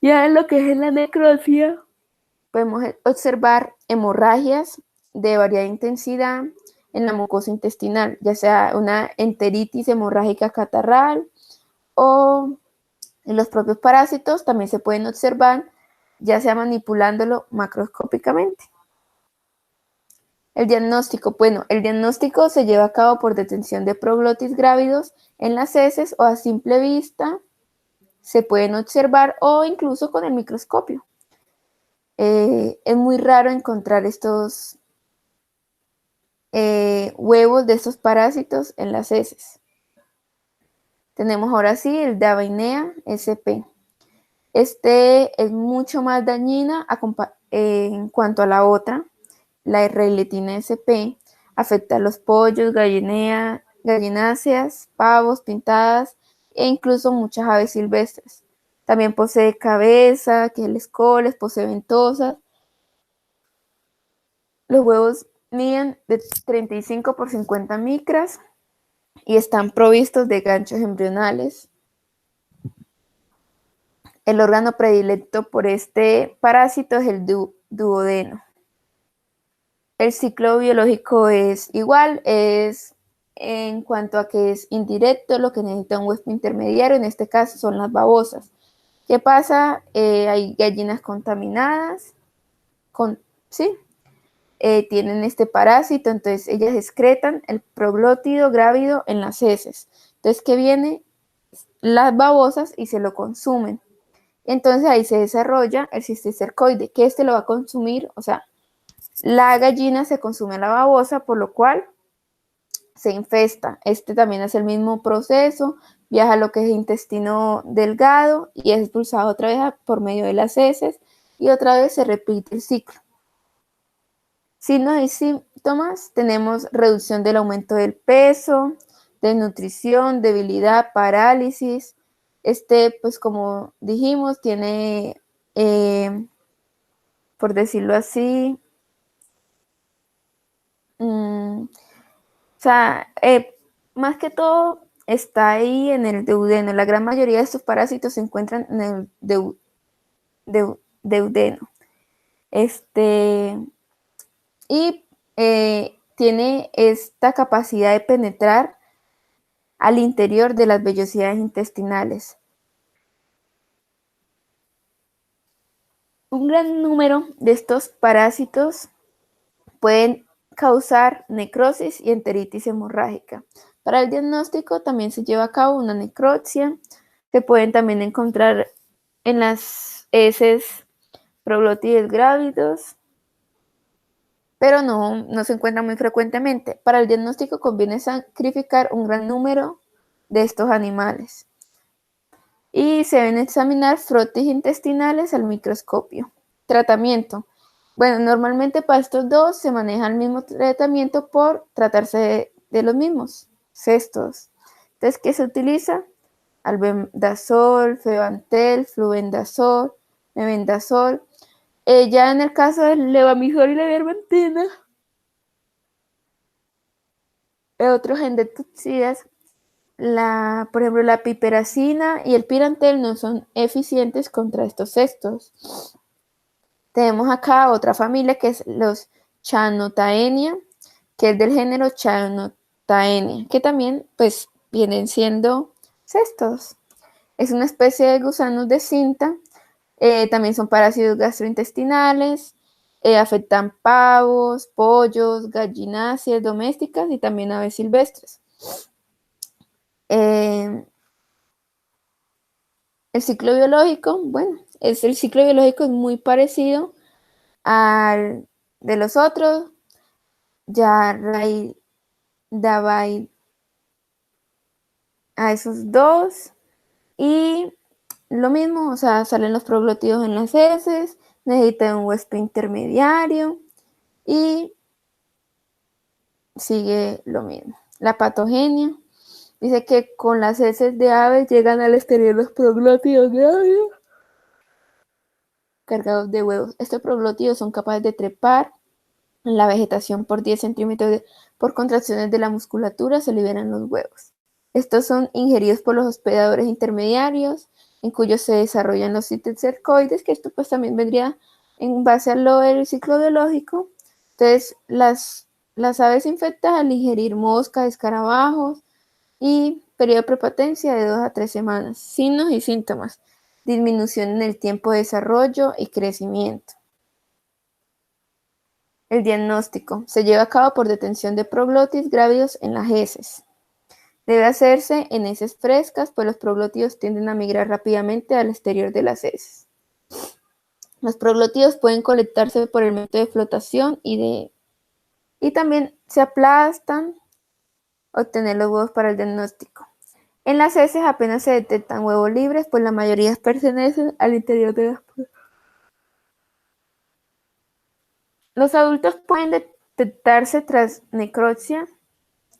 Ya en lo que es la necropsia, podemos observar hemorragias de variada intensidad en la mucosa intestinal, ya sea una enteritis hemorrágica catarral o en los propios parásitos también se pueden observar, ya sea manipulándolo macroscópicamente. El diagnóstico, bueno, el diagnóstico se lleva a cabo por detención de proglotis grávidos en las heces o a simple vista se pueden observar o incluso con el microscopio. Es muy raro encontrar estos huevos de estos parásitos en las heces. Tenemos ahora sí el Davainea sp. Este es mucho más dañina en cuanto a la otra, la Railietina sp. Afecta a los pollos, gallináceas, pavos, pintadas e incluso muchas aves silvestres. También posee cabeza, que es el escoles, posee ventosas. Los huevos miden de 35 por 50 micras y están provistos de ganchos embrionales. El órgano predilecto por este parásito es el duodeno. El ciclo biológico es igual, es en cuanto a que es indirecto, lo que necesita un huésped intermediario, en este caso son las babosas. ¿Qué pasa? Hay gallinas contaminadas, tienen este parásito, entonces ellas excretan el proglótido grávido en las heces. Entonces, ¿qué viene? Las babosas y se lo consumen. Entonces ahí se desarrolla el cisticercoide, que lo va a consumir, o sea, la gallina se consume la babosa, por lo cual se infesta. También hace el mismo proceso, viaja a lo que es intestino delgado y es expulsado otra vez por medio de las heces y otra vez se repite el ciclo. Signos y síntomas: tenemos reducción del aumento del peso, desnutrición, debilidad, parálisis. Pues como dijimos, tiene, por decirlo así, o sea, más que todo está ahí en el duodeno. La gran mayoría de estos parásitos se encuentran en el duodeno. Y tiene esta capacidad de penetrar al interior de las vellosidades intestinales. Un gran número de estos parásitos pueden causar necrosis y enteritis hemorrágica. Para el diagnóstico también se lleva a cabo una necropsia. Se pueden también encontrar en las heces proglótides grávidos, pero no se encuentra muy frecuentemente. Para el diagnóstico conviene sacrificar un gran número de estos animales y se deben examinar frotis intestinales al microscopio. Tratamiento. Bueno, normalmente para estos dos se maneja el mismo tratamiento por tratarse de los mismos cestos. Entonces, ¿qué se utiliza? Albendazol, febantel, flubendazol, mebendazol. Ya en el caso del levamisol y la verbentina, otros endectocidas, por ejemplo, la piperacina y el pirantel no son eficientes contra estos cestos. Tenemos acá otra familia que es los Chanotaenia, que es del género Chanotaenia, que también pues vienen siendo cestos. Es una especie de gusanos de cinta. También son parásitos gastrointestinales, afectan pavos, pollos, gallináceas domésticas y también aves silvestres. El ciclo biológico, bueno, el ciclo biológico es muy parecido al de los otros. Ya daba a esos dos y lo mismo, o sea, salen los proglótidos en las heces, necesita un huésped intermediario y sigue lo mismo. La patogenia dice que con las heces de aves llegan al exterior los proglótidos de aves cargados de huevos. Estos proglótidos son capaces de trepar en la vegetación por 10 centímetros por contracciones de la musculatura se liberan los huevos. Estos son ingeridos por los hospedadores intermediarios, en cuyos se desarrollan los cisticercoides, que esto pues también vendría en base a lo del ciclo biológico. Entonces, las aves infectan al ingerir moscas, escarabajos y periodo de prepotencia de 2 a 3 semanas. Signos y síntomas: disminución en el tiempo de desarrollo y crecimiento. El diagnóstico se lleva a cabo por detención de proglótidos grávidos en las heces. Debe hacerse en heces frescas, pues los proglótidos tienden a migrar rápidamente al exterior de las heces. Los proglótidos pueden colectarse por el método de flotación y también se aplastan, obtener los huevos para el diagnóstico. En las heces apenas se detectan huevos libres, pues la mayoría pertenecen al interior de las pruebas. Los adultos pueden detectarse tras necropsia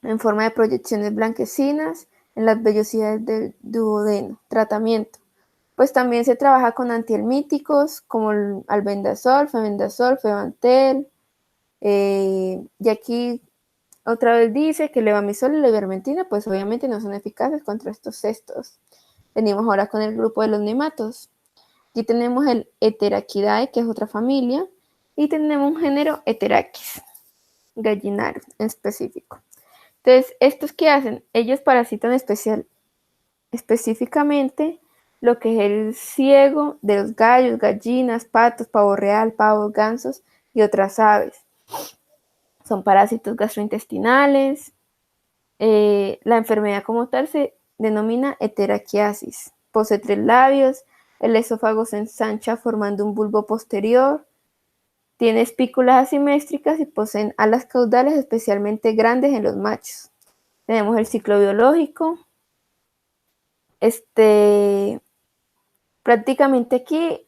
en forma de proyecciones blanquecinas en las vellosidades del duodeno. Tratamiento. Pues también se trabaja con antihelmínticos como el albendazol, febendazol, febantel. Y aquí otra vez dice que el levamisol y la ivermectina pues obviamente no son eficaces contra estos cestos. Venimos ahora con el grupo de los nematos. Aquí tenemos el Heterachidae, que es otra familia, y tenemos un género Heterachis, gallinario en específico. Entonces, ¿estos qué hacen? Ellos parasitan específicamente lo que es el ciego de los gallos, gallinas, patos, pavo real, pavos, gansos y otras aves. Son parásitos gastrointestinales. La enfermedad como tal se denomina heteraquiasis. Posee 3 labios, el esófago se ensancha formando un bulbo posterior, tiene espículas asimétricas y poseen alas caudales especialmente grandes en los machos. Tenemos el ciclo biológico. Prácticamente aquí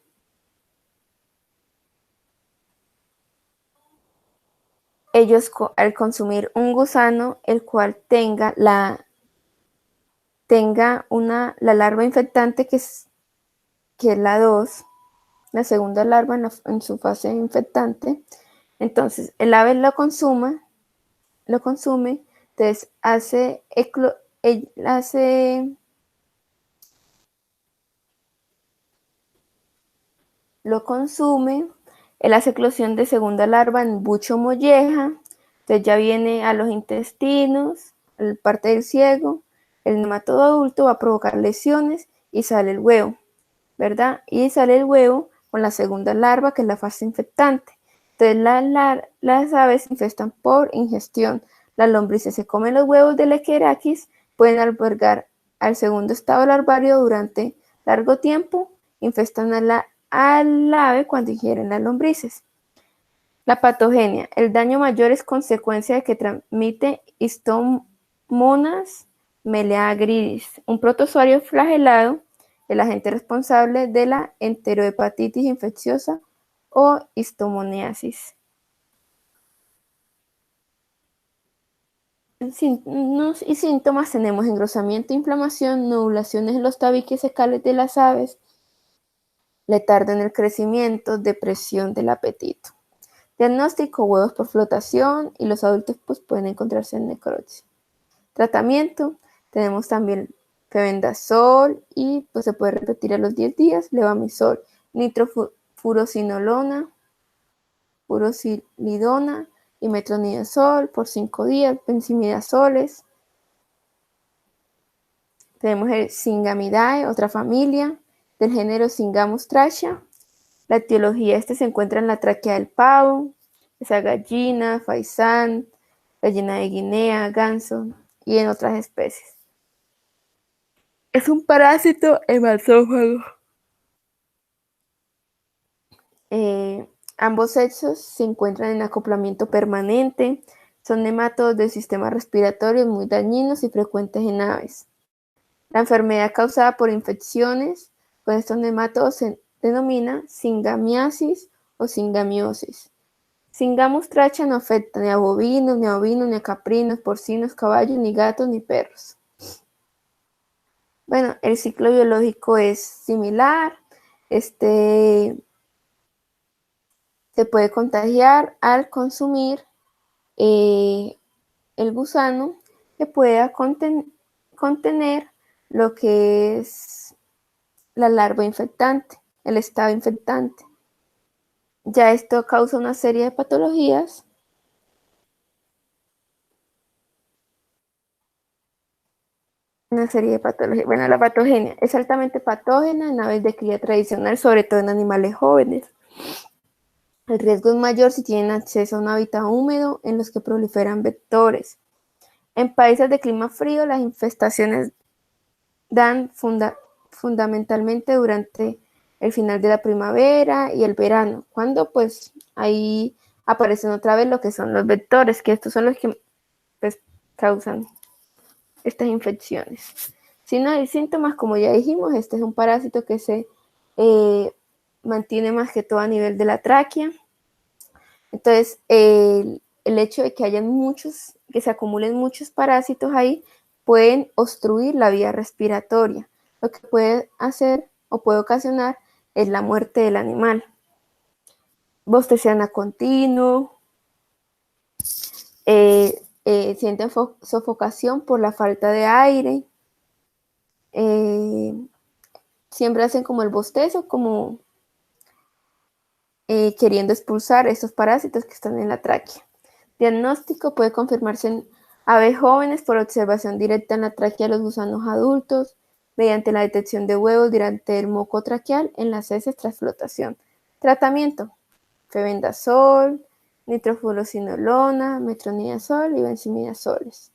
ellos al consumir un gusano el cual tenga la larva infectante que es la 2, la segunda larva en su fase infectante, entonces el ave lo consume, entonces lo consume, él hace eclosión de segunda larva en bucho molleja, entonces ya viene a los intestinos, a la parte del ciego, el nematodo adulto va a provocar lesiones y sale el huevo, ¿verdad? Y sale el huevo con la segunda larva, que es la fase infectante. Entonces las aves se infestan por ingestión. Las lombrices se comen los huevos del Equiraquis, pueden albergar al segundo estado larvario durante largo tiempo, infestan al ave cuando ingieren las lombrices. La patogenia. El daño mayor es consecuencia de que transmite Histomonas meleagridis, un protozoario flagelado, el agente responsable de la enterohepatitis infecciosa o histomoniasis. Y síntomas tenemos engrosamiento, inflamación, nodulaciones en los tabiques secales de las aves, letargo en el crecimiento, depresión del apetito. Diagnóstico: huevos por flotación, y los adultos pues pueden encontrarse en necrosis. Tratamiento: tenemos también febendazol y pues se puede repetir a los 10 días, levamisol, nitrofurosilidona y metronidazol por 5 días, benzimidazoles. Tenemos el Syngamidae, otra familia del género Syngamus trachea. La etiología se encuentra en la tráquea del pavo, esa gallina, faisán, gallina de Guinea, ganso y en otras especies. Es un parásito hematófago. Ambos sexos se encuentran en acoplamiento permanente, son nematodos del sistema respiratorio muy dañinos y frecuentes en aves. La enfermedad causada por infecciones con estos nematodos se denomina singamiasis o singamiosis. Syngamus trachea no afecta ni a bovinos, ni a ovinos, ni a caprinos, porcinos, caballos, ni gatos, ni perros. Bueno, el ciclo biológico es similar. Se puede contagiar al consumir el gusano, que pueda contener lo que es la larva infectante, el estado infectante. Ya esto causa una serie de patologías. Bueno, la patogenia es altamente patógena en aves de cría tradicional, sobre todo en animales jóvenes. El riesgo es mayor si tienen acceso a un hábitat húmedo en los que proliferan vectores. En países de clima frío, las infestaciones dan fundamentalmente durante el final de la primavera y el verano, cuando pues ahí aparecen otra vez lo que son los vectores, que estos son los que pues causan estas infecciones. Si no hay síntomas, como ya dijimos, este es un parásito que se mantiene más que todo a nivel de la tráquea. Entonces, el hecho de que que se acumulen muchos parásitos ahí, pueden obstruir la vía respiratoria. Lo que puede hacer o puede ocasionar es la muerte del animal. Bostezan a continuo, sienten sofocación por la falta de aire, siempre hacen como el bostezo, como queriendo expulsar estos parásitos que están en la tráquea. Diagnóstico: puede confirmarse Aves jóvenes por observación directa en la tráquea de los gusanos adultos, mediante la detección de huevos durante el moco traqueal en las heces tras flotación. Tratamiento: febendazol, nitrofuranilona, metronidazol y benzimidazoles.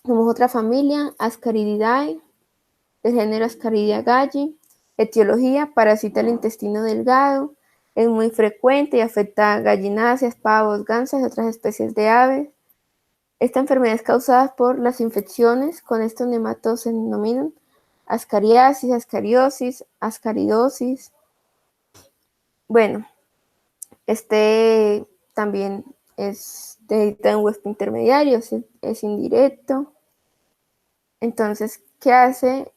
Tenemos otra familia, Ascarididae, del género Ascaridia galli. Etiología: parasita el intestino delgado. Es muy frecuente y afecta a gallináceas, pavos, gansas y otras especies de aves. Esta enfermedad es causada por las infecciones con estos nematodos, se denominan ascariasis, ascariosis, ascaridosis. Bueno, este también es de un huésped intermediario, es indirecto. Entonces, ¿qué hace?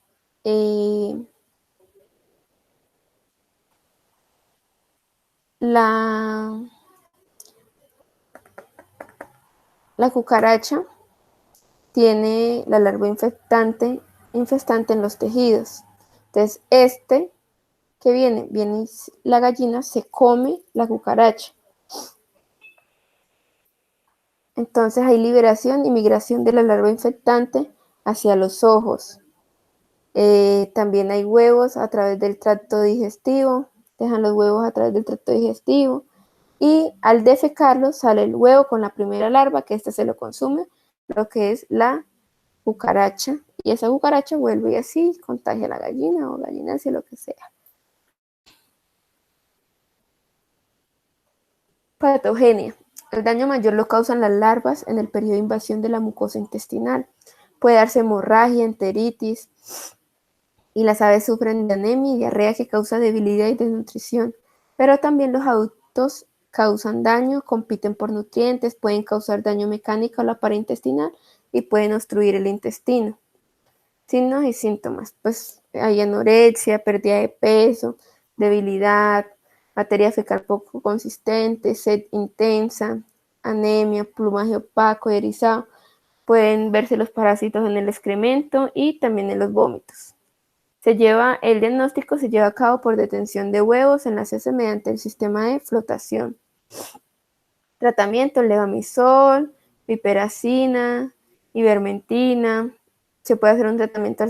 La cucaracha tiene la larva infestante en los tejidos. Entonces, que viene la gallina se come la cucaracha. Entonces hay liberación y migración de la larva infectante hacia los ojos. También hay huevos a través del tracto digestivo, dejan los huevos a través del tracto digestivo y al defecarlos sale el huevo con la primera larva, que se lo consume, lo que es la cucaracha, y esa cucaracha vuelve y así contagia a la gallina o gallinacia, lo que sea. Patogenia. El daño mayor lo causan las larvas en el periodo de invasión de la mucosa intestinal. Puede darse hemorragia, enteritis, y las aves sufren de anemia y diarrea que causa debilidad y desnutrición. Pero también los adultos causan daño, compiten por nutrientes, pueden causar daño mecánico a la pared intestinal y pueden obstruir el intestino. Signos y síntomas, pues hay anorexia, pérdida de peso, debilidad, materia fecal poco consistente, sed intensa, anemia, plumaje opaco y erizado. Pueden verse los parásitos en el excremento y también en los vómitos. El diagnóstico se lleva a cabo por detención de huevos en las heces mediante el sistema de flotación. Tratamiento: levamisol, piperacina, ivermectina. Se puede hacer un tratamiento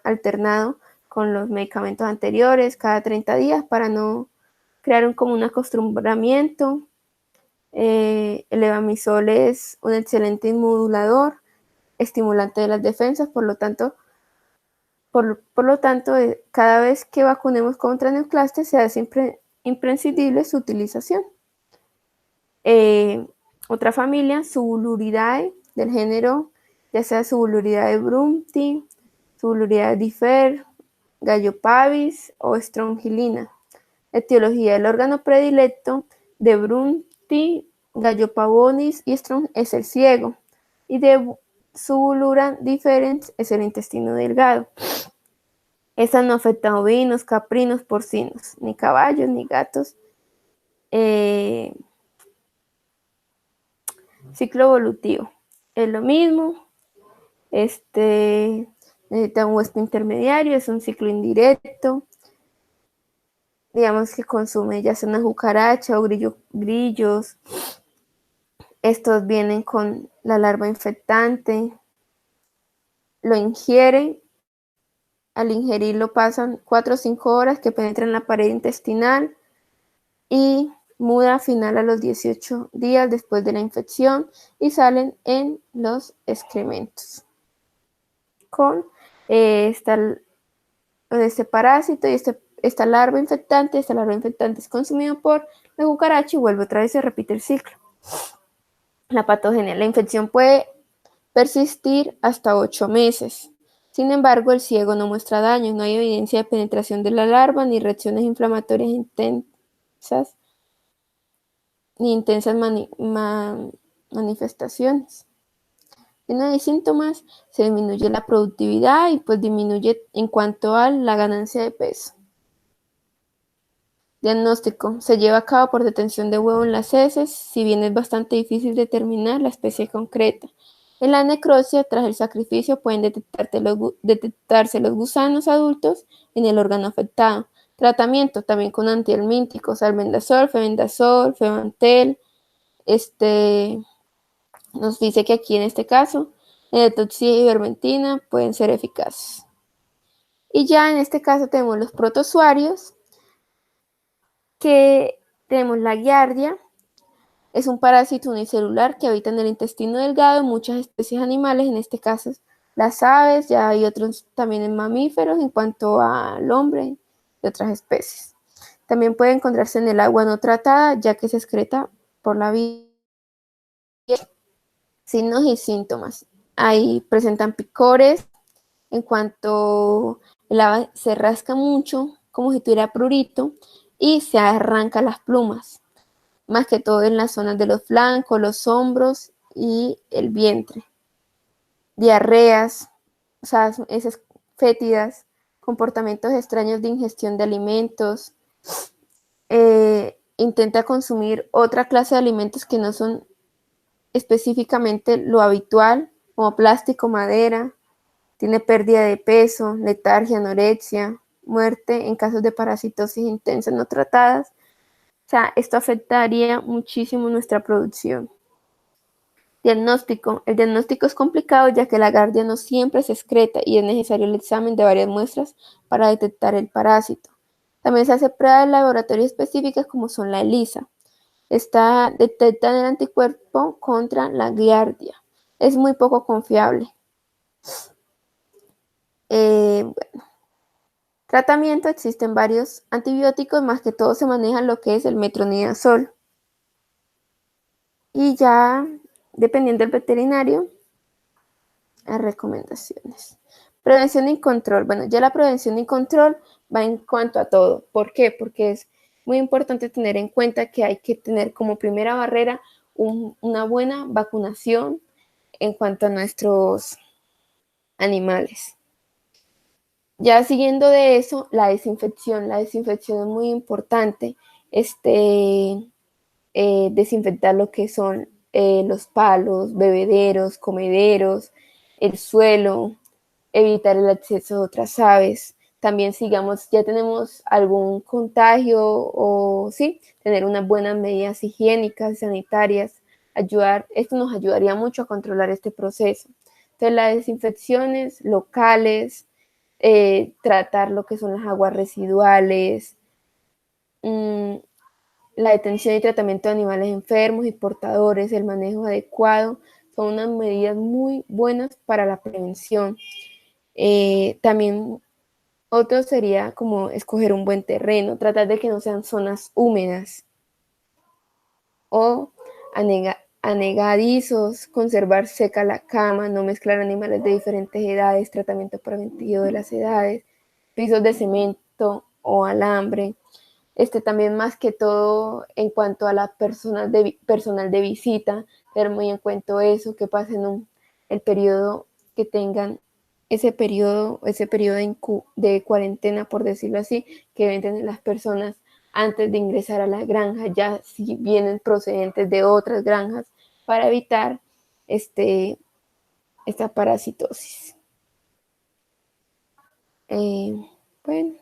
alternado con los medicamentos anteriores cada 30 días para no crear un acostumbramiento. El levamisol es un excelente inmunomodulador, estimulante de las defensas, por lo tanto, cada vez que vacunemos contra neoclastes se hace imprescindible su utilización. Otra familia, Subuluridae, del género ya sea Subuluridae brumti, Subuluridae differ, Gallopavis o Strongylina. Etiología: el órgano predilecto de Brumti, Gallopavonis y Strong es el ciego, y de Subulura differens es el intestino delgado. Esta no afecta a ovinos, caprinos, porcinos, ni caballos, ni gatos. Ciclo evolutivo. Es lo mismo. Necesita un huésped intermediario, es un ciclo indirecto. Digamos que consume ya sea una cucaracha o grillos. Estos vienen con la larva infectante. Lo ingieren. Al ingerirlo pasan 4 o 5 horas que penetran en la pared intestinal y muda final a los 18 días después de la infección y salen en los excrementos con este parásito y esta larva infectante. Esta larva infectante es consumida por la cucaracha y vuelve otra vez, se repite el ciclo. La patogenia. La infección puede persistir hasta 8 meses. Sin embargo, el ciego no muestra daño, no hay evidencia de penetración de la larva ni reacciones inflamatorias intensas ni intensas manifestaciones. Si no hay síntomas, se disminuye la productividad y pues disminuye en cuanto a la ganancia de peso. Diagnóstico: se lleva a cabo por detención de huevo en las heces, si bien es bastante difícil determinar la especie concreta. En la necropsia, tras el sacrificio, pueden detectarse los gusanos adultos en el órgano afectado. Tratamiento: también con antihelmínticos, albendazol, febendazol, febantel, Nos dice que aquí en este caso, el etoxi y ivermectina pueden ser eficaces. Y ya en este caso tenemos los protozoarios, que tenemos la giardia. Es un parásito unicelular que habita en el intestino delgado de muchas especies animales, en este caso las aves, ya hay otros también en mamíferos en cuanto al hombre y otras especies. También puede encontrarse en el agua no tratada, ya que se excreta por la vía. Signos y síntomas. Ahí presentan picores, en cuanto el ave se rasca mucho, como si tuviera prurito, y se arranca las plumas, más que todo en las zonas de los flancos, los hombros y el vientre. Diarreas, o sea, esas fétidas, comportamientos extraños de ingestión de alimentos, intenta consumir otra clase de alimentos que no son específicamente lo habitual, como plástico, madera, tiene pérdida de peso, letargia, anorexia, muerte en casos de parasitosis intensas no tratadas. O sea, esto afectaría muchísimo nuestra producción. Diagnóstico. El diagnóstico es complicado ya que la giardia no siempre se excreta y es necesario el examen de varias muestras para detectar el parásito. También se hace pruebas de laboratorio específicas como son la ELISA. Esta detecta el anticuerpo contra la giardia. Es muy poco confiable. Bueno, tratamiento, existen varios antibióticos, más que todo se maneja lo que es el metronidazol. Y ya, dependiendo del veterinario, las recomendaciones. Prevención y control. Bueno, ya la prevención y control va en cuanto a todo. ¿Por qué? Porque es muy importante tener en cuenta que hay que tener como primera barrera una buena vacunación en cuanto a nuestros animales. Ya siguiendo de eso, la desinfección. La desinfección es muy importante. Desinfectar lo que son los palos, bebederos, comederos, el suelo, evitar el acceso de otras aves. También sigamos, ya tenemos algún contagio o sí, tener unas buenas medidas higiénicas, sanitarias, esto nos ayudaría mucho a controlar este proceso. Entonces, las desinfecciones locales, tratar lo que son las aguas residuales, la detención y tratamiento de animales enfermos y portadores, el manejo adecuado, son unas medidas muy buenas para la prevención. También otro sería como escoger un buen terreno, tratar de que no sean zonas húmedas o anegadizos, conservar seca la cama, no mezclar animales de diferentes edades, tratamiento preventivo de las edades, pisos de cemento o alambre. También más que todo en cuanto a la personal de visita, tener muy en cuenta eso, que pasen el periodo, que tengan ese periodo de cuarentena, por decirlo así, que deben tener las personas antes de ingresar a la granja, ya si vienen procedentes de otras granjas, para evitar esta parasitosis. Bueno.